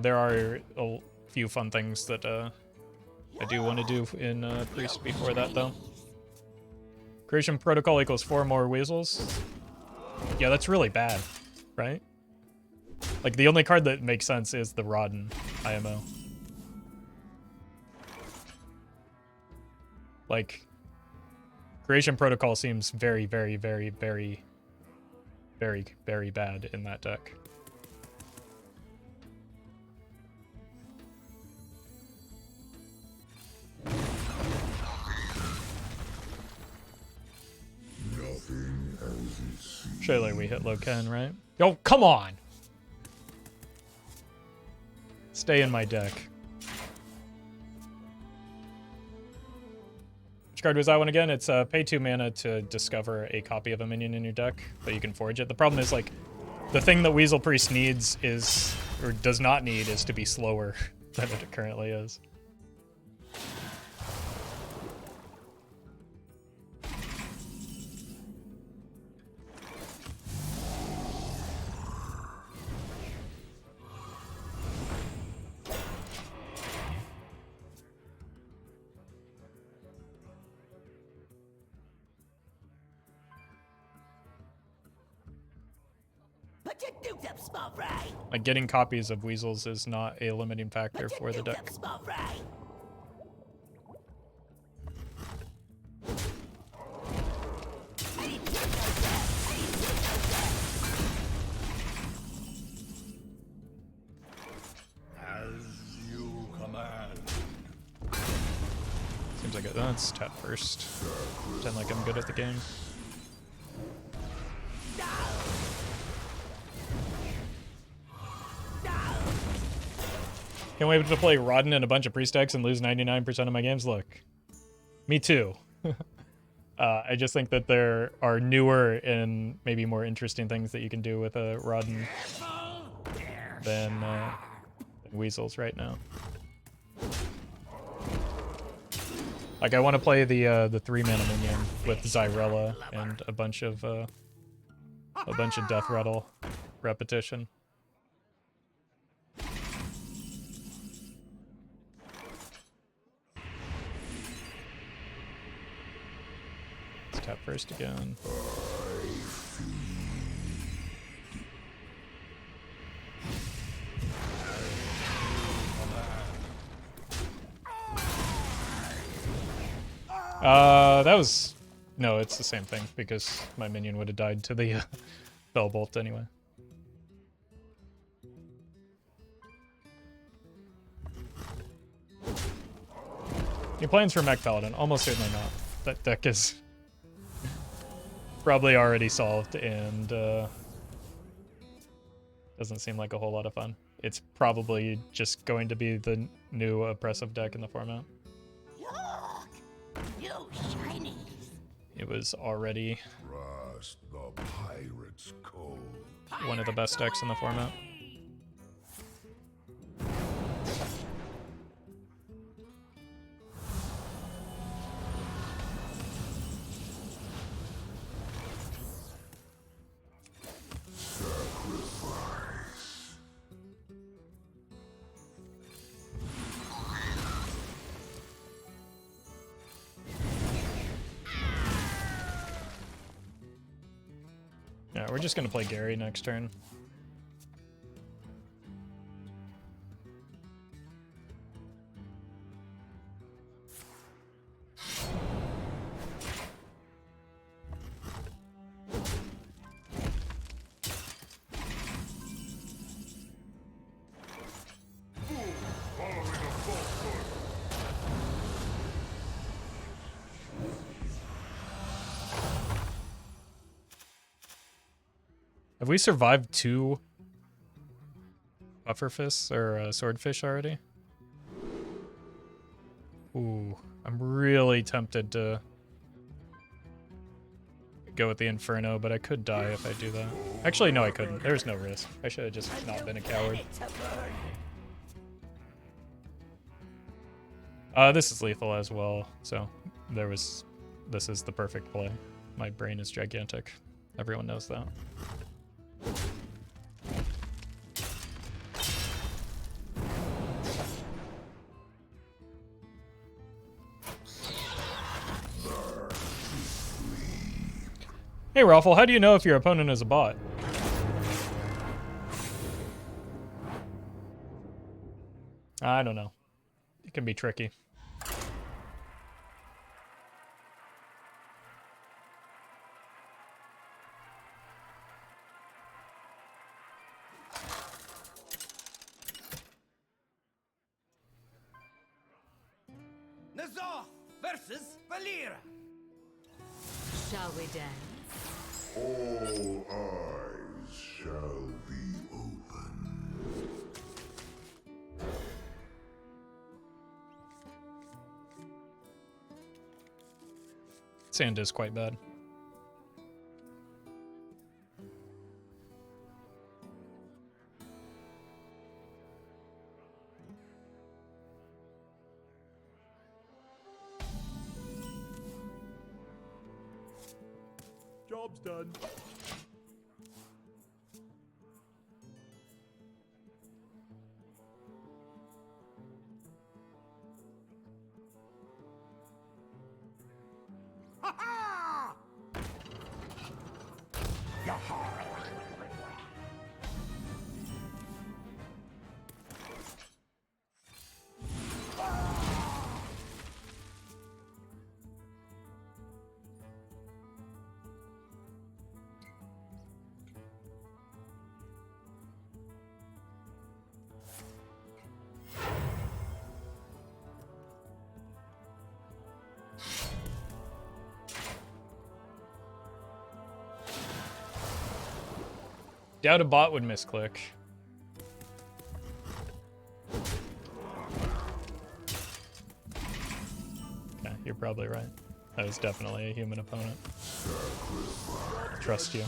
There are a few fun things that I do want to do in Priest before that, though. Creation Protocol equals 4 more Weasels. Yeah, that's really bad, right? Like, the only card that makes sense is the Rodden IMO. Like, Creation Protocol seems very, very, very, very, very, very bad in that deck. Nothing as it seems. Surely we hit Loken, right? Yo, come on! Stay in my deck. Which card was that one again? It's pay 2 mana to discover a copy of a minion in your deck, but you can forge it. The problem is, like, the thing that Weasel Priest needs is, or does not need, is to be slower than it currently is. Put your dukes up, small fry. Like, getting copies of Weasels is not a limiting factor Put for your the dukes deck. up, small fry. As you command. Seems like let's tap first. Pretend like I'm good at the game. Can't wait to play Rodden in a bunch of priest decks and lose 99% of my games. Look, me too. I just think that there are newer and maybe more interesting things that you can do with a Rodden than Weasels right now. Like, I want to play the 3 mana minion with Zyrella and a bunch of Death Rattle repetition. Let's tap first again. That was... No, it's the same thing, because my minion would have died to the Bell Bolt anyway. Your plans for Mech Paladin? Almost certainly not. That deck is probably already solved and doesn't seem like a whole lot of fun. It's probably just going to be the new oppressive deck in the format. Look, you shiny. It was already Trust the pirate's code. one of the best decks in the format. Yeah, we're just gonna play Gary next turn. Have we survived 2 pufferfish or swordfish already? Ooh, I'm really tempted to go with the Inferno, but I could die if I do that. Actually, no, I couldn't. There's no risk. I should have just not been a coward. This is lethal as well, so this is the perfect play. My brain is gigantic. Everyone knows that. Hey, Raffle, how do you know if your opponent is a bot? I don't know. It can be tricky. N'Zoth versus Valeera. Shall we dance? All eyes shall be open. Sand is quite bad. Job's done. Ha ha! Doubt a bot would misclick. Okay, you're probably right. That was definitely a human opponent. Trust you.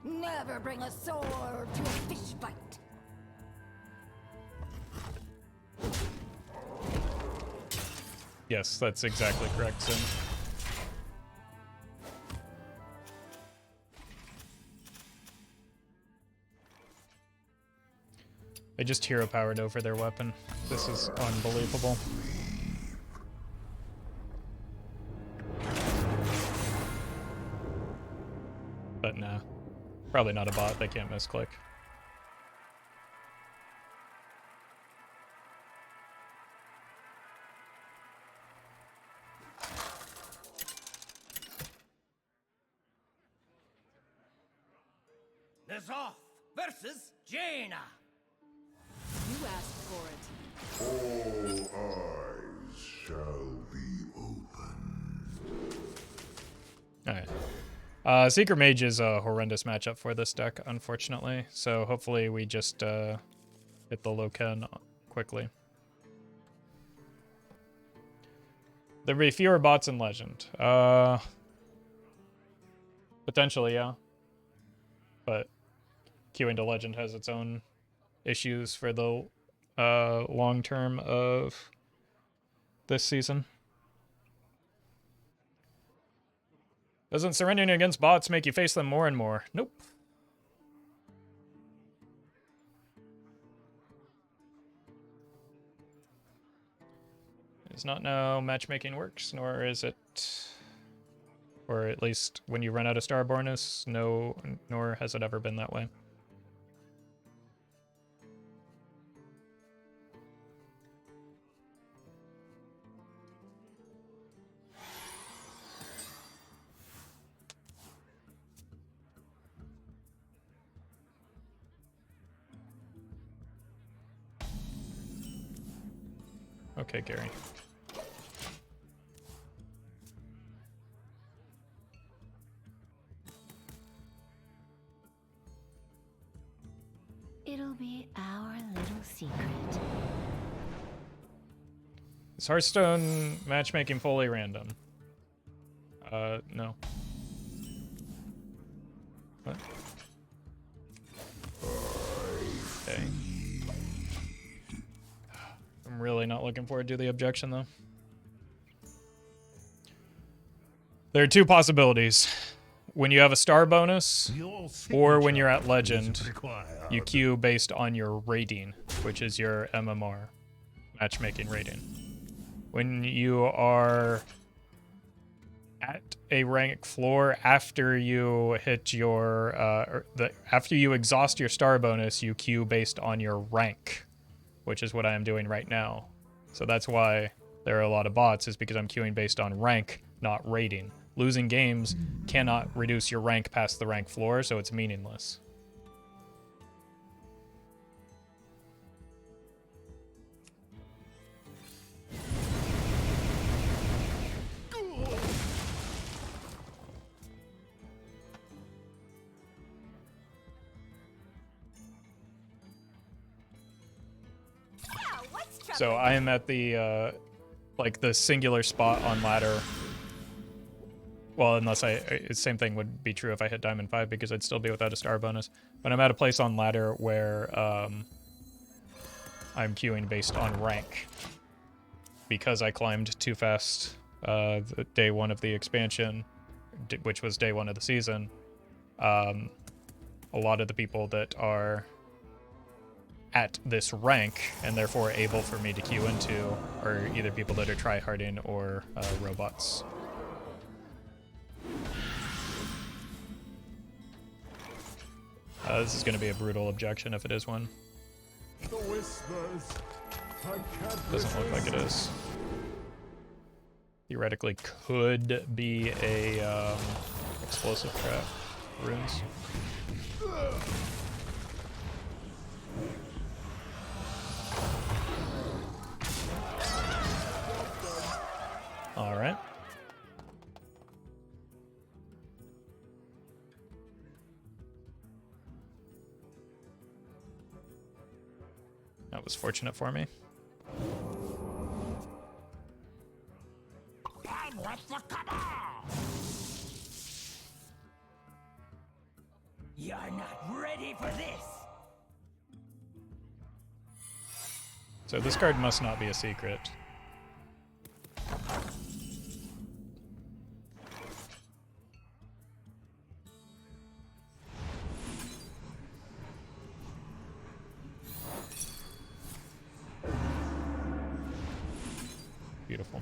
Never bring a sword to a fish fight. Yes, that's exactly correct, Sim. They just hero powered over their weapon. This is unbelievable. But nah. Probably not a bot, they can't misclick. N'Zoth versus Jaina. You asked for it. All eyes shall be open. Alright. Seeker Mage is a horrendous matchup for this deck, unfortunately. So hopefully we just hit the Loken quickly. There'll be fewer bots in Legend. Potentially, yeah. But queuing to Legend has its own issues for the long term of this season. Doesn't surrendering against bots make you face them more and more? Nope. Does not know matchmaking works, nor is it, or at least when you run out of star bonus, no, nor has it ever been that way. Okay, Gary. It'll be our little secret. Is Hearthstone matchmaking fully random? No. What? Okay. I'm really not looking forward to the objection, though. There are two possibilities. When you have a star bonus, or when you're at Legend, you queue based on your rating, which is your MMR, matchmaking rating. When you are at a rank floor after you hit your, after you exhaust your star bonus, you queue based on your rank, which is what I am doing right now. So that's why there are a lot of bots, is because I'm queuing based on rank, not rating. Losing games cannot reduce your rank past the rank floor, so it's meaningless. So I am at the, like the singular spot on ladder. Well, unless same thing would be true if I hit Diamond 5, because I'd still be without a star bonus. But I'm at a place on ladder where I'm queuing based on rank. Because I climbed too fast the day 1 of the expansion, which was day 1 of the season. A lot of the people that are at this rank and therefore able for me to queue into are either people that are tryharding or robots. This is going to be a brutal objection if it is one. The whispers. I can't Doesn't look like it is. Theoretically could be a explosive trap. Runes. All right. That was fortunate for me. And what's the cabal? You're not ready for this. So this card must not be a secret. Beautiful.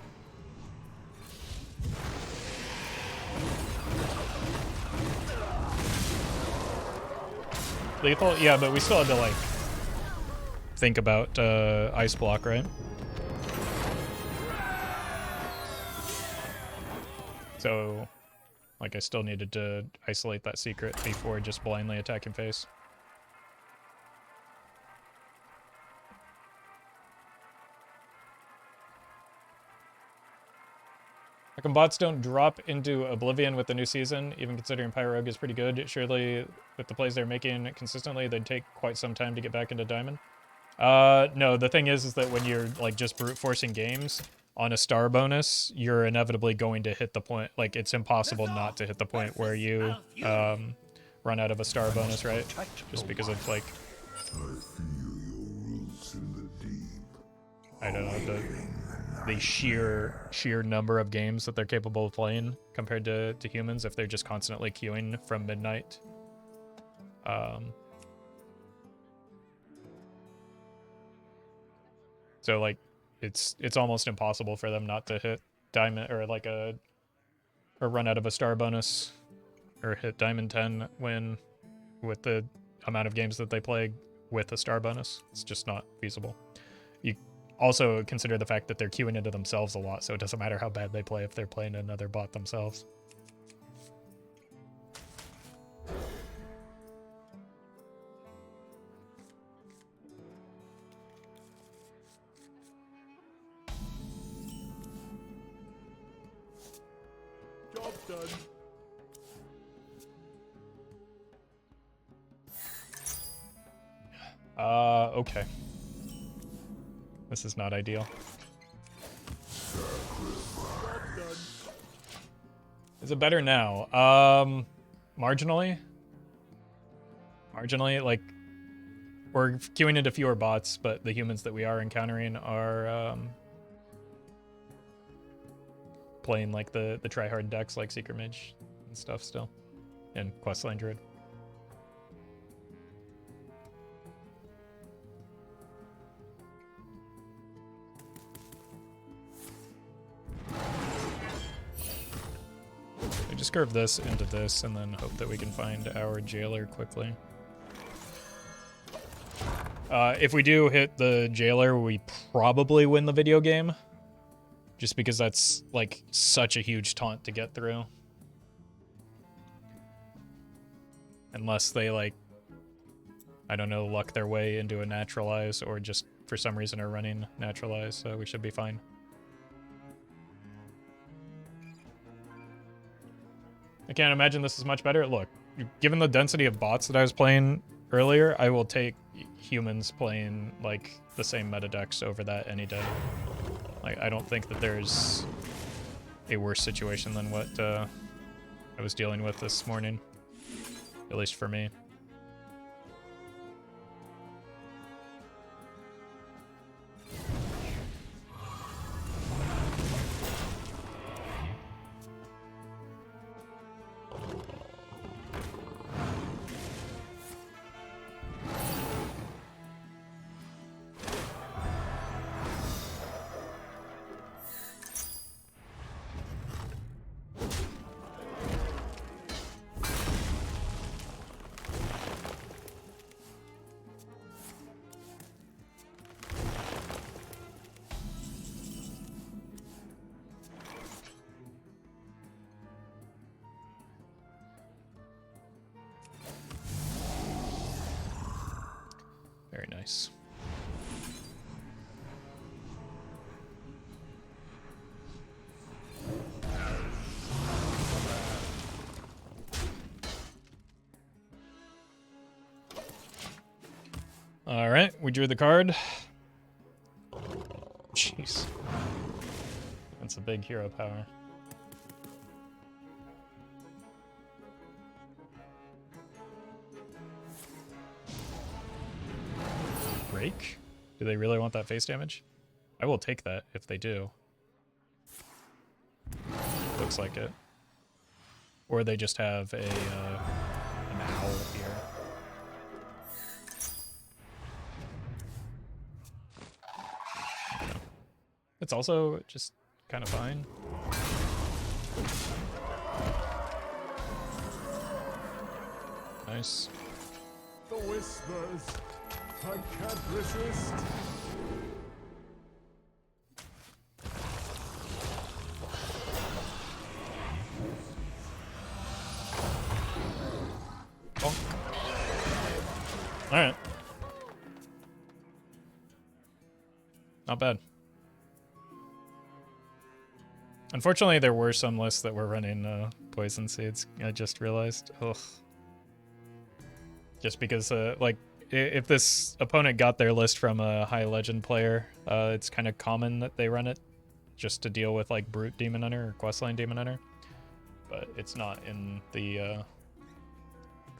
Lethal? Yeah, but we still had to, like, think about Ice Block, right? So, like, I still needed to isolate that secret before just blindly attacking face. How come bots don't drop into Oblivion with the new season, even considering Pyrogue is pretty good? Surely, with the plays they're making consistently, they'd take quite some time to get back into Diamond. No, the thing is that when you're, like, just brute forcing games on a star bonus, you're inevitably going to hit the point, like, it's impossible not to hit the point where you run out of a star bonus, right? Just because of, like, I feel your roots in the deep. I don't know, the sheer number of games that they're capable of playing compared to humans if they're just constantly queuing from midnight. So, like, it's almost impossible for them not to hit diamond or like or run out of a star bonus or hit diamond 10 win with the amount of games that they play with a star bonus. It's just not feasible. You also consider the fact that they're queuing into themselves a lot, so it doesn't matter how bad they play if they're playing another bot themselves. Job done. Okay. This is not ideal. Is it better now? Marginally. Marginally, like, we're queuing into fewer bots, but the humans that we are encountering are playing like the tryhard decks like Secret Mage and stuff still, and Questline Druid. We just curve this into this and then hope that we can find our jailer quickly. If we do hit the jailer, we probably win the video game. Just because that's, like, such a huge taunt to get through. Unless they, like, I don't know, luck their way into a naturalize or just for some reason are running naturalize, so we should be fine. I can't imagine this is much better. Look, given the density of bots that I was playing earlier, I will take humans playing, like, the same meta decks over that any day. Like, I don't think that there's a worse situation than what I was dealing with this morning, at least for me. Very nice. All right, we drew the card. Jeez. That's a big hero power. Break? Do they really want that face damage? I will take that if they do. Looks like it. Or they just have a an owl here. Okay. It's also just kind of fine. Nice. The whispers. I can't resist. All right. Not bad. Unfortunately, there were some lists that were running poison seeds. I just realized. Ugh. Just because, like, if this opponent got their list from a high legend player, it's kind of common that they run it just to deal with, like, Brute Demon Hunter or Questline Demon Hunter. But it's not in the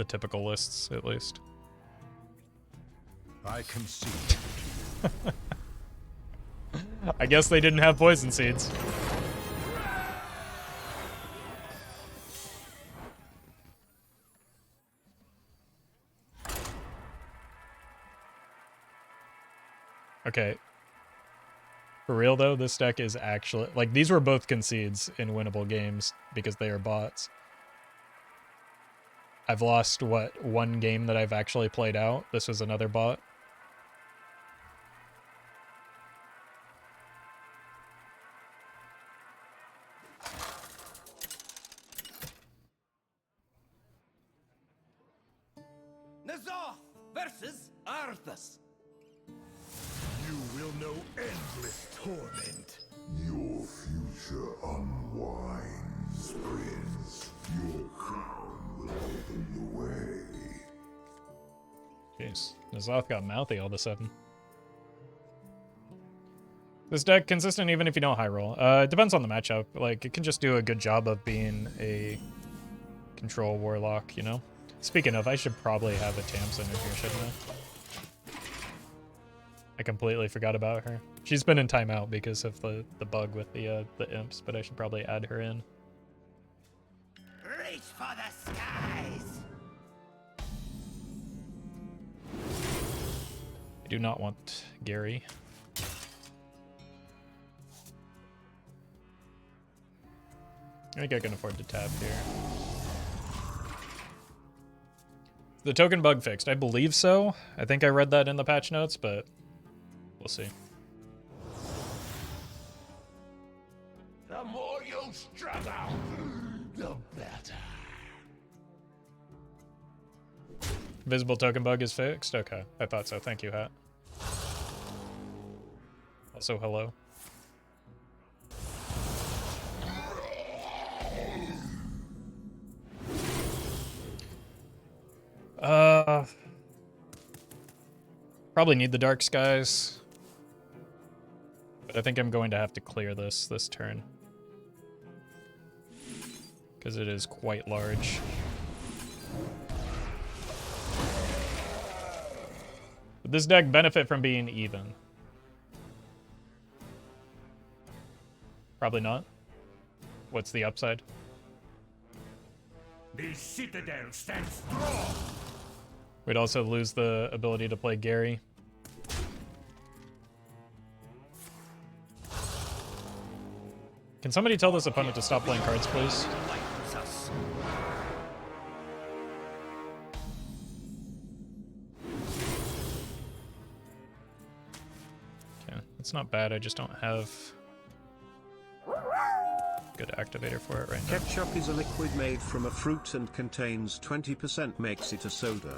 typical lists, at least. I concede. I guess they didn't have poison seeds. Okay. For real though, this deck is actually like these were both concedes in winnable games because they are bots. I've lost what, one game that I've actually played out. This was another bot. Nazoth versus Arthas. You will know endless torment. Your future unwinds, Prince. Your crown will open the way. Jeez, Nazoth got mouthy all of a sudden. This deck consistent even if you don't high roll. It depends on the matchup. Like, it can just do a good job of being a control warlock, you know? Speaking of, I should probably have a Tamsin in here, shouldn't I? I completely forgot about her. She's been in timeout because of the bug with the imps, but I should probably add her in. Reach for the skies. I do not want Gary. I think I can afford to tap here. The token bug fixed? I believe so. I think I read that in the patch notes, but we'll see. The more you struggle, the better. Visible token bug is fixed? Okay, I thought so. Thank you, Hat. Also, hello. Probably need the Dark Skies. But I think I'm going to have to clear this turn. Because it is quite large. Would this deck benefit from being even? Probably not. What's the upside? The citadel stands strong. We'd also lose the ability to play Gary. Can somebody tell this opponent to stop playing cards, please? Okay, that's not bad. I just don't have good activator for it right now. Ketchup is a liquid made from a fruit and contains 20%, makes it a soda.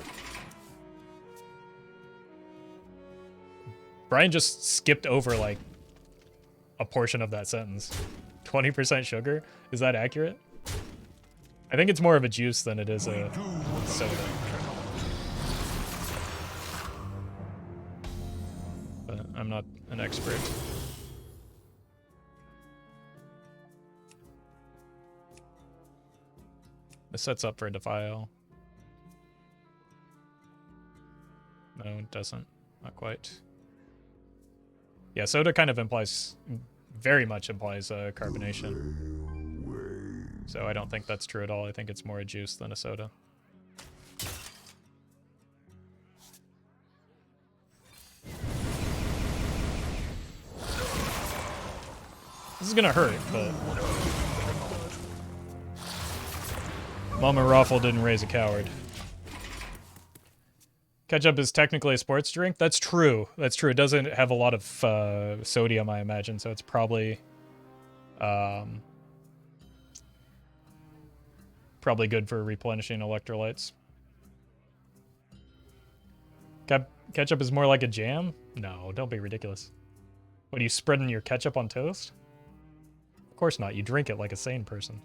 Brian just skipped over like a portion of that sentence. 20% sugar? Is that accurate? I think it's more of a juice than it is a soda. But I'm not an expert. This sets up for a Defile. No, it doesn't. Not quite. Yeah, soda kind of implies, very much implies carbonation. So I don't think that's true at all. I think it's more a juice than a soda. This is gonna hurt, but Mama Raffle didn't raise a coward. Ketchup is technically a sports drink. That's true. That's true. It doesn't have a lot of sodium, I imagine, so it's probably probably good for replenishing electrolytes. Ketchup is more like a jam? No, don't be ridiculous. What, are you spreading your ketchup on toast? Of course not. You drink it like a sane person.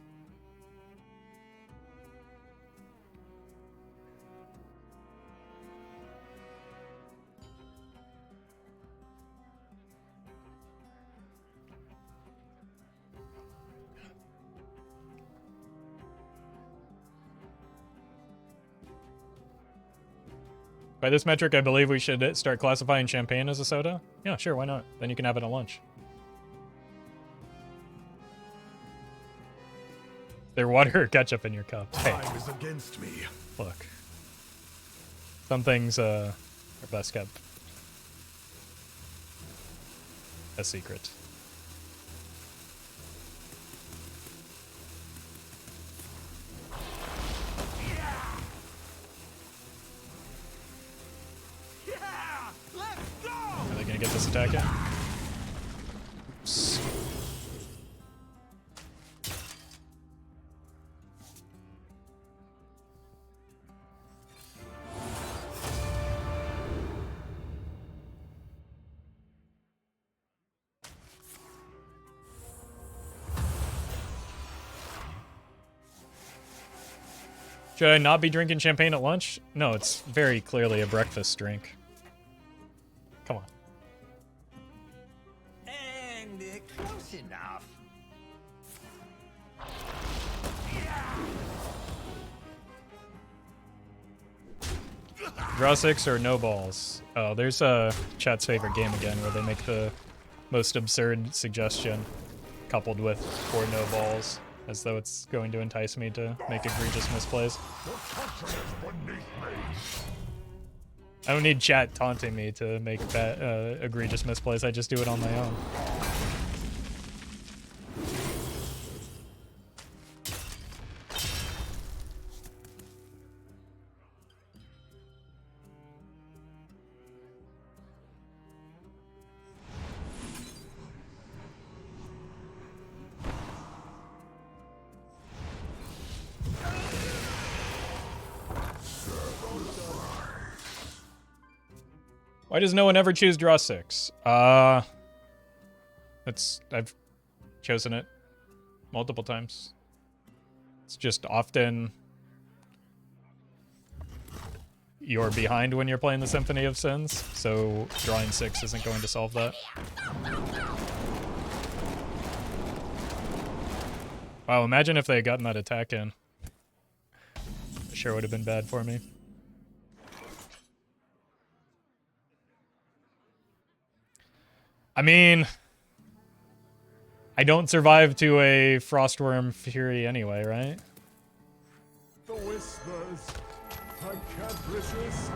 By this metric, I believe we should start classifying champagne as a soda. Yeah, sure, why not? Then you can have it at lunch. There water or ketchup in your cup? Hey, Time is against me. look. Some things are best kept a secret. Yeah! Let's go! Are they gonna get this attack in? Oops. Should I not be drinking champagne at lunch? No, it's very clearly a breakfast drink. Come on. And close enough. Draw 6 or no balls. Oh, there's chat's favorite game again where they make the most absurd suggestion coupled with 4 no balls, as though it's going to entice me to make egregious misplays. I don't need chat taunting me to make egregious misplays, I just do it on my own. Why does no one ever choose draw 6? I've chosen it multiple times. It's just often you're behind when you're playing the Symphony of Sins, so drawing 6 isn't going to solve that. Wow, imagine if they had gotten that attack in. It sure would have been bad for me. I mean, I don't survive to a Frostworm Fury anyway, right? The whispers. I can't resist.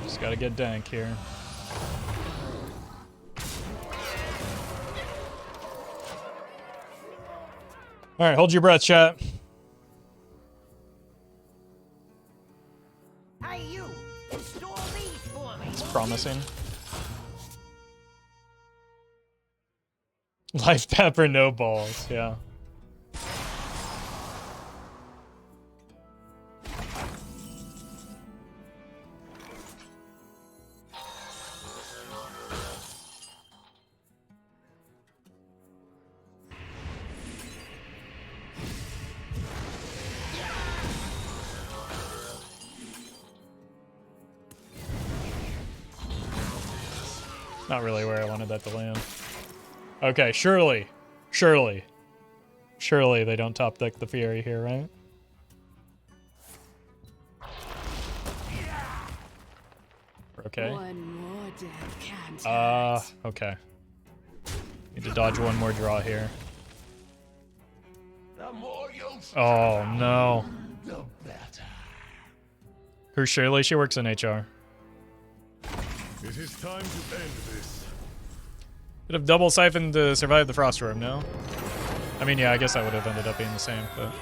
Just gotta get dank here. Alright, hold your breath, chat. Hey, you! Install these for me! It's promising. Life path or no balls, yeah. Not really where I wanted that to land. Okay, surely they don't top deck the Fury here, right? Okay. One more death can't hurt. Okay. Need to dodge one more draw here. The more you Oh no. the better. Who surely she works in HR. It is time to end this. Could have double siphoned to survive the Frostworm, no? I mean, yeah, I guess that would have ended up being the same, but...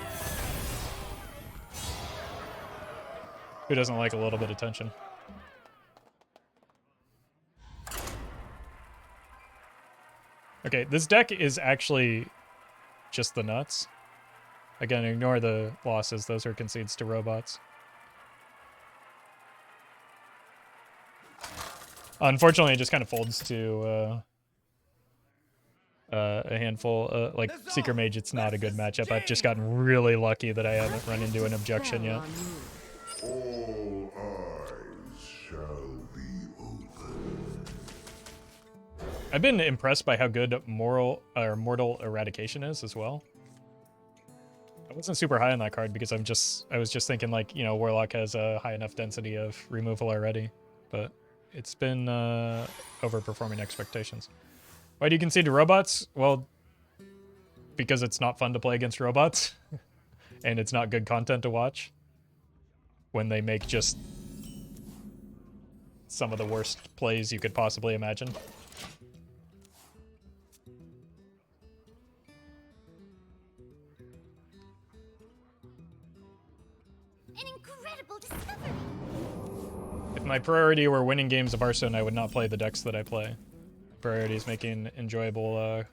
Who doesn't like a little bit of tension? Okay, this deck is actually just the nuts. Again, ignore the losses. Those are concedes to robots. Unfortunately, it just kind of folds to a handful. Like Seeker Mage, it's not a good matchup. I've just gotten really lucky that I haven't run into an objection yet. All eyes shall be open. I've been impressed by how good Mortal Eradication is as well. I wasn't super high on that card because I was just thinking like, you know, Warlock has a high enough density of removal already, but it's been overperforming expectations. Why do you concede to robots? Well, because it's not fun to play against robots, and it's not good content to watch when they make just some of the worst plays you could possibly imagine. An incredible discovery. If my priority were winning games of Hearthstone, I would not play the decks that I play. Priority is making enjoyable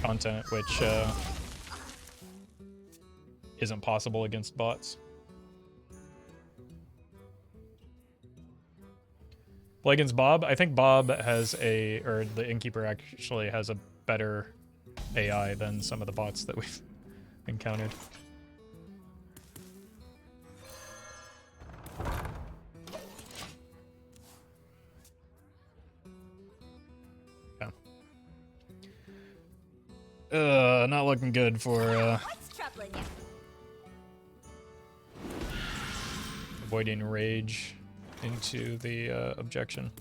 content, which isn't possible against bots. Play against Bob? I think Bob has or the Innkeeper actually has a better AI than some of the bots that we've encountered. Yeah. Not looking good for What's troubling you? avoiding rage into the objection.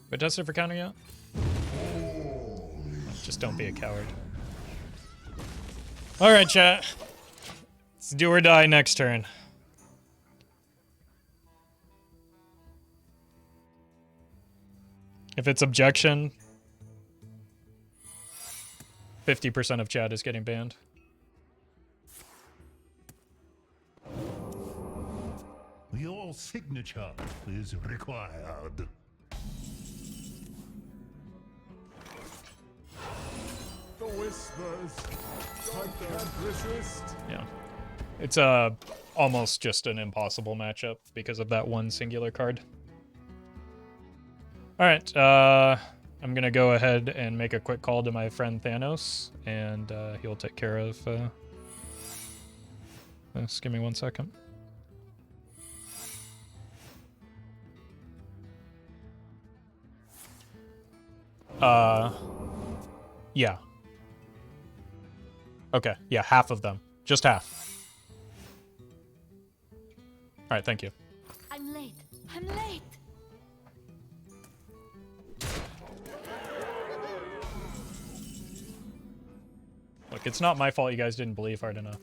But tested for counter yet? Just don't be a coward. Alright, chat. Let's do or die next turn. If it's objection, 50% of chat is getting banned. Your signature is required. The whispers. I can't resist. Yeah. It's almost just an impossible matchup because of that one singular card. Alright, I'm gonna go ahead and make a quick call to my friend Thanos, and he'll take care of this. Give me 1 second. Yeah. Okay, yeah, half of them. Just half. Alright, thank you. I'm late. I'm late. Look, it's not my fault you guys didn't believe hard enough.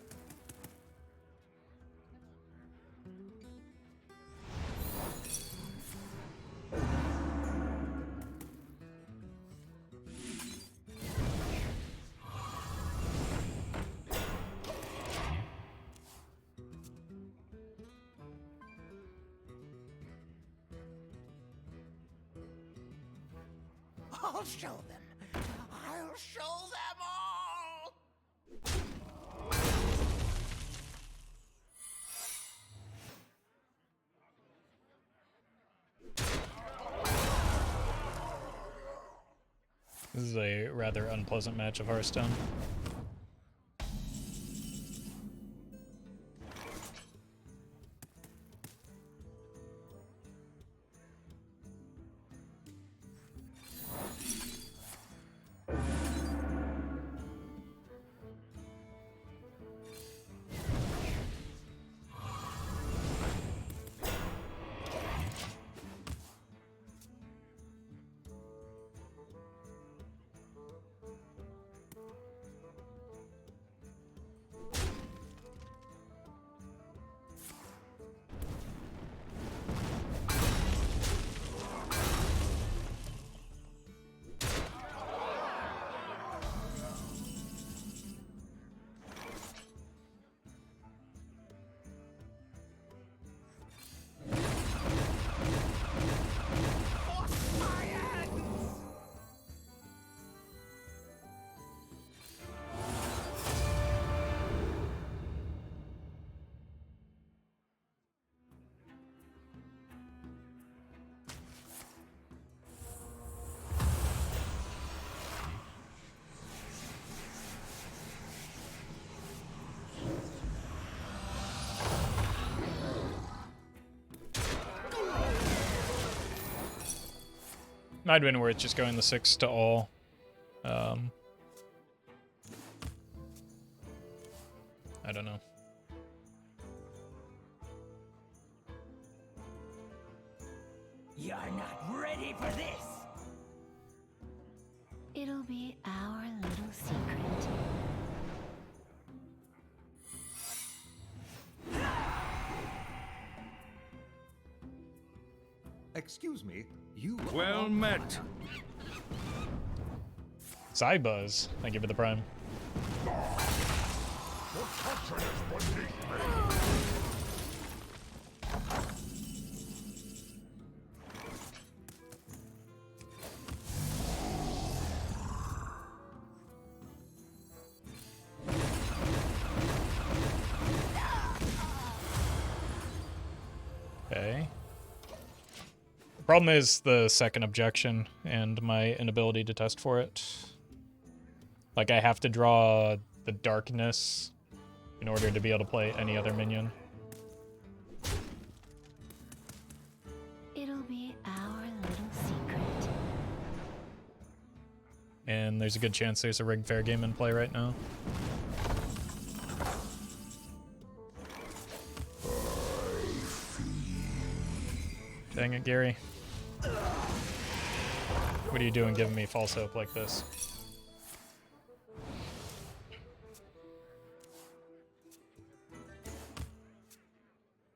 I'll show them. I'll show them all. This is a rather unpleasant match of Hearthstone. Might have been worth just going the 6 to all. I don't know. You're not ready for this. It'll be our little secret. Excuse me, you Well are met. Cybuzz, thank you for the prime. Okay. The problem is the second objection and my inability to test for it. Like, I have to draw the darkness in order to be able to play any other minion. It'll be our little secret. And there's a good chance there's a rigged fair game in play right now. Dang it, Gary. What are you doing giving me false hope like this?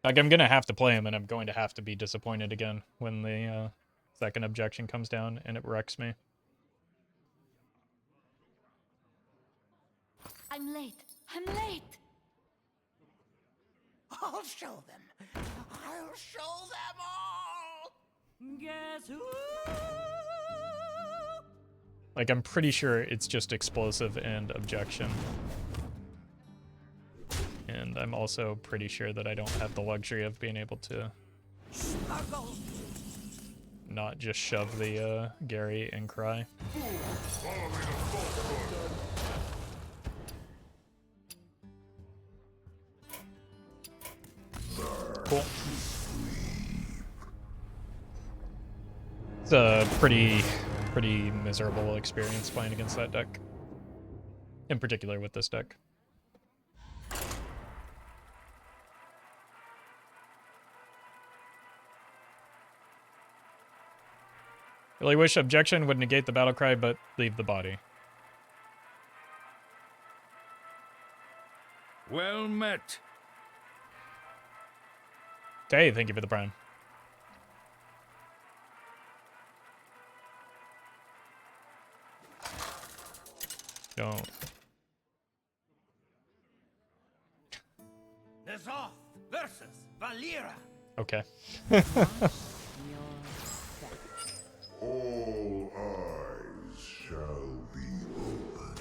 Like, I'm gonna have to play him, and I'm going to have to be disappointed again when the second objection comes down and it wrecks me. I'm late. I'm late. I'll show them. I'll show them all. Guess who? Like, I'm pretty sure it's just explosive and objection. And I'm also pretty sure that I don't have the luxury of being able to not just shove the Gary and cry. Cool. It's a pretty miserable experience playing against that deck. In particular with this deck. Really wish objection would negate the battle cry, but leave the body. Well met. Hey, thank you for the prime. Don't. N'Zoth versus Valera. Okay. All eyes shall be open.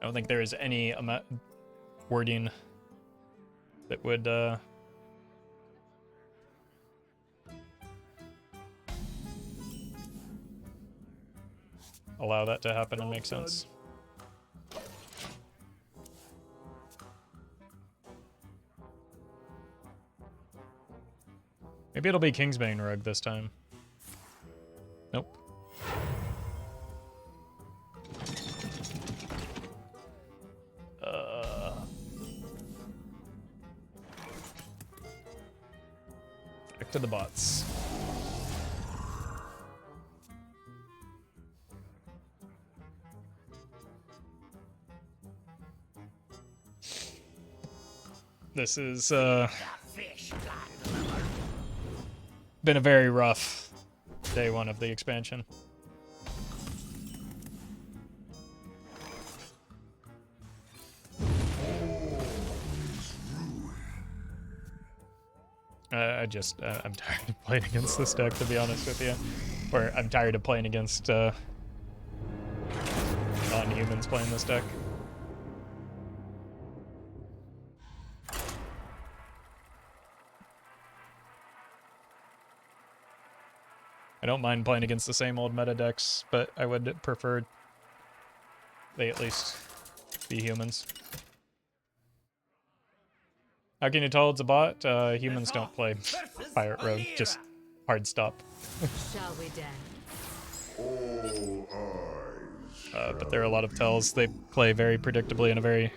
I don't think there is any wording that would allow that to happen and make sense. Maybe it'll be Kingsbane Rug this time. Nope. Back to the bots. This is been a very rough day one of the expansion. I'm tired of playing against this deck, to be honest with you. Or I'm tired of playing against non-humans playing this deck. I don't mind playing against the same old meta decks, but I would prefer they at least be humans. How can you tell it's a bot? Humans don't play Pirate Rogue, just hard stop. Shall we dance? All eyes. But there are a lot of tells. They play very predictably in a very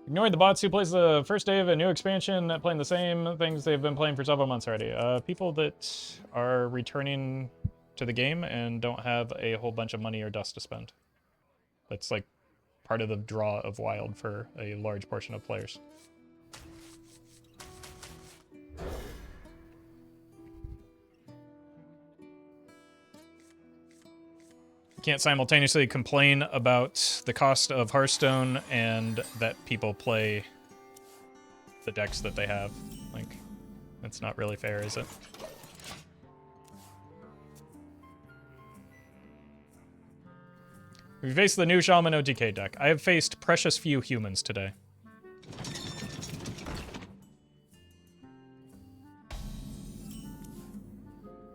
Ignoring the bots who plays the first day of a new expansion, playing the same things they've been playing for several months already. People that are returning to the game and don't have a whole bunch of money or dust to spend. That's like part of the draw of Wild for a large portion of players. Can't simultaneously complain about the cost of Hearthstone and that people play the decks that they have. Like, that's not really fair, is it? We faced the new Shaman OTK deck. I have faced precious few humans today.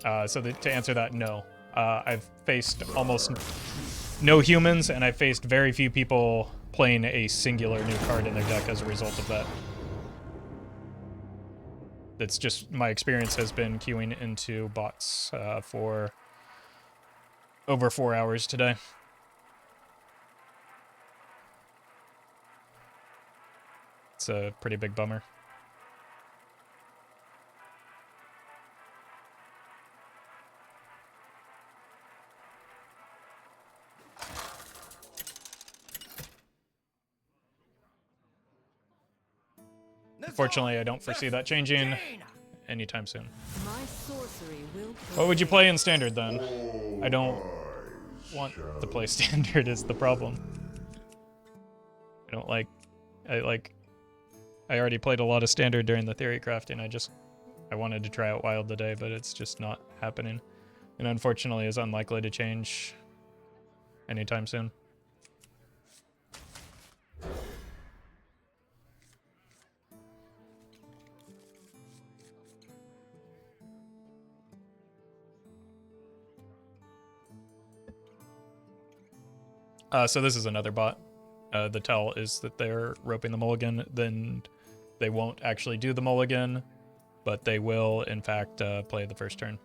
To answer that, no. I've faced almost no humans, and I've faced very few people playing a singular new card in their deck as a result of that. That's just my experience has been queuing into bots for over 4 hours today. It's a pretty big bummer. Unfortunately, I don't foresee that changing anytime soon. My sorcery will What would you play in Standard, then? I don't want to play Standard is the problem. I already played a lot of Standard during the theory crafting. I wanted to try out Wild today, but it's just not happening. And unfortunately is unlikely to change anytime soon. So this is another bot. The tell is that they're roping the mulligan, then they won't actually do the mulligan, but they will, in fact, play the first turn.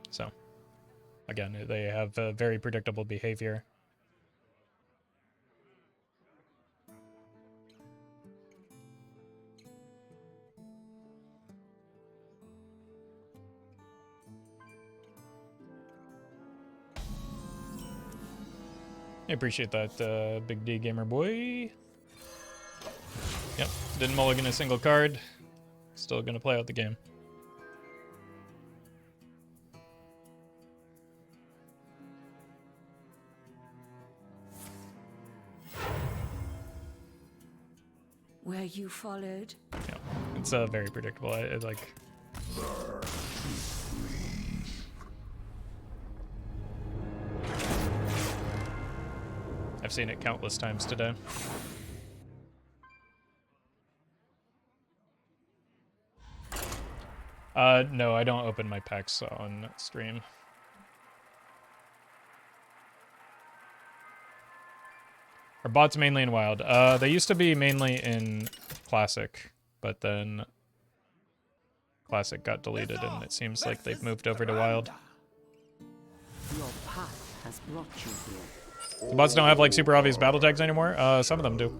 So, again, they have very predictable behavior. I appreciate that, Big D Gamer Boy. Yep, didn't mulligan a single card. Still gonna play out the game. Where you followed? Yeah, it's very predictable. I like. I've seen it countless times today. No, I don't open my packs on stream. Are bots mainly in Wild? They used to be mainly in Classic, but then Classic got deleted, and it seems like they've moved over to Wild. Your path has brought you here. The bots don't have like super obvious battle tags anymore. Some of them do.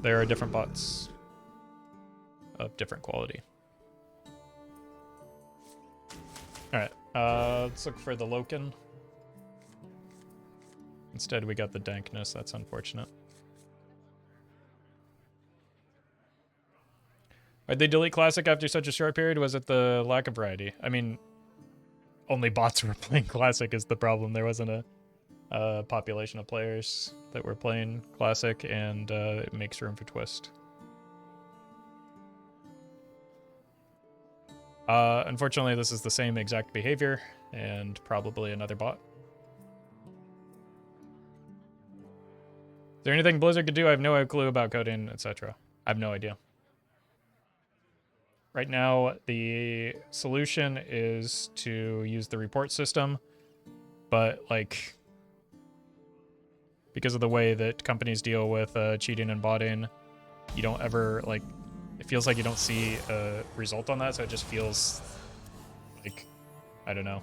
There are different bots of different quality. All right, let's look for the Loken. Instead, we got the Dankness. That's unfortunate. Why'd they delete Classic after such a short period? Was it the lack of variety? I mean, only bots were playing Classic is the problem. There wasn't a population of players that were playing Classic, and it makes room for Twist. Unfortunately, this is the same exact behavior, and probably another bot. Is there anything Blizzard could do? I have no clue about coding, etc. I have no idea. Right now, the solution is to use the report system, but like, because of the way that companies deal with cheating and botting, you don't ever, like, it feels like you don't see a result on that, so it just feels like, I don't know,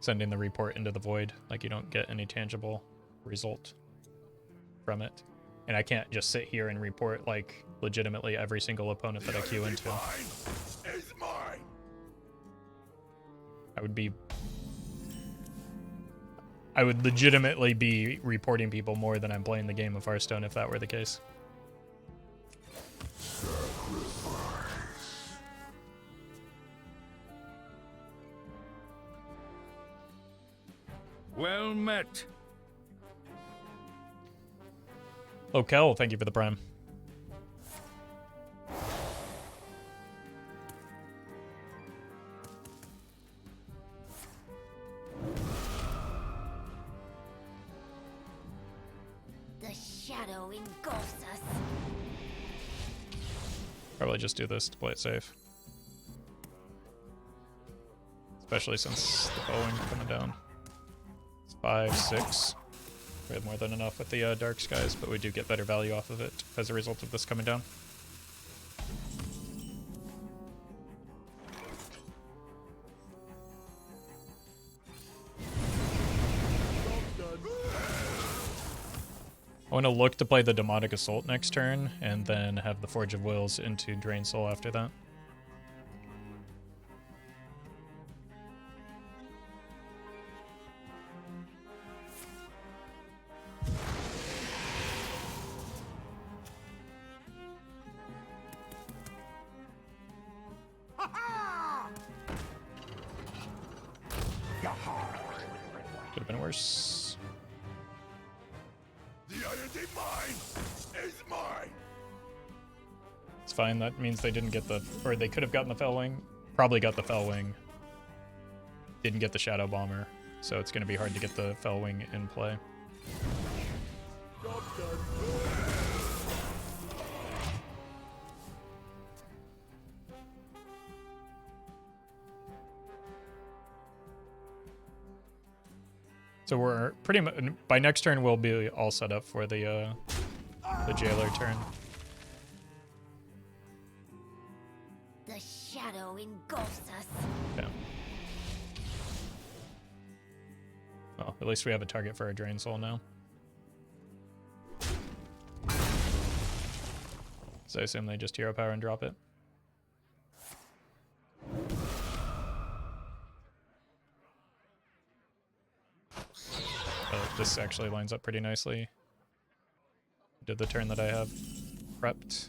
sending the report into the void. Like, you don't get any tangible result from it. And I can't just sit here and report, like, legitimately every single opponent that I queue into. Is mine. I would legitimately be reporting people more than I'm playing the game of Hearthstone if that were the case. Well met. Oh, Kel, thank you for the prime. The shadow engulfs us. Probably just do this to play it safe. Especially since the bowing coming down. It's 5, 6. We have more than enough with the dark skies, but we do get better value off of it as a result of this coming down. I want to look to play the Demonic Assault next turn, and then have the Forge of Wills into Drain Soul after that. Could have been worse. The Iron Divine is mine. It's fine, that means they didn't get the... Or they could have gotten the Fellwing. Probably got the Fellwing. Didn't get the Shadow Bomber. So it's going to be hard to get the Fellwing in play. So we're pretty much... By next turn, we'll be all set up for the Jailer turn. The shadow engulfs us. Yeah. Well, at least we have a target for our Drain Soul now. So I assume they just hero power and drop it. This actually lines up pretty nicely. Did the turn that I have prepped.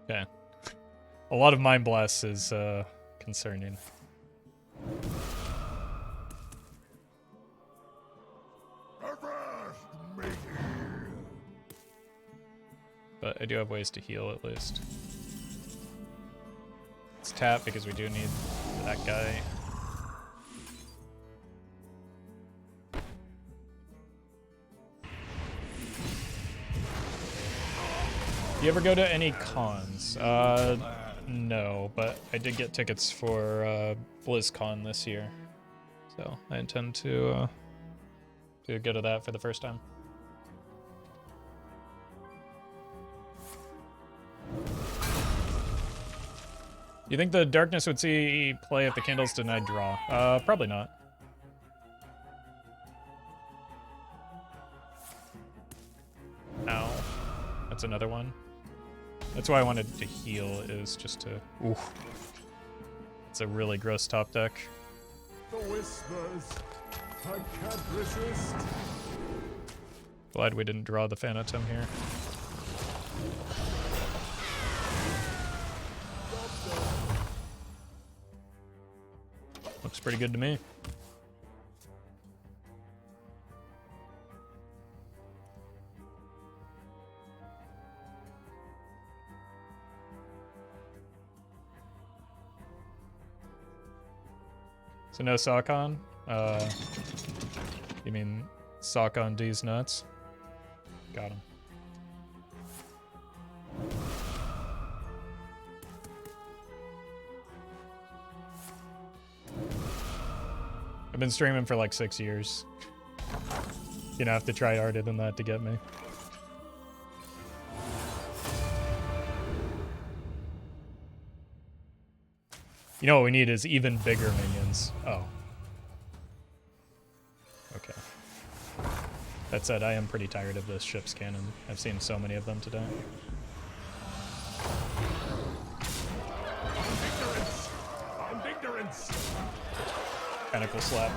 Okay. A lot of Mind Blast is concerning. But I do have ways to heal at least. Let's tap because we do need that guy. You ever go to any cons? No, but I did get tickets for BlizzCon this year. So I intend to go to that for the first time. You think the Darkness would see play if the Candle's denied draw? Probably not. Ow. That's another one. That's why I wanted to heal, is just to... Ooh. It's a really gross top deck. The whispers. I can't resist. Glad we didn't draw the Phantom here. Looks pretty good to me. So no Saucon? You mean sock on D's nuts? Got him. I've been streaming for like 6 years. You're gonna have to try harder than that to get me. You know what we need is even bigger minions. Oh. Okay. That said, I am pretty tired of this ship's cannon. I've seen so many of them today. On ignorance! Pinnacle slap.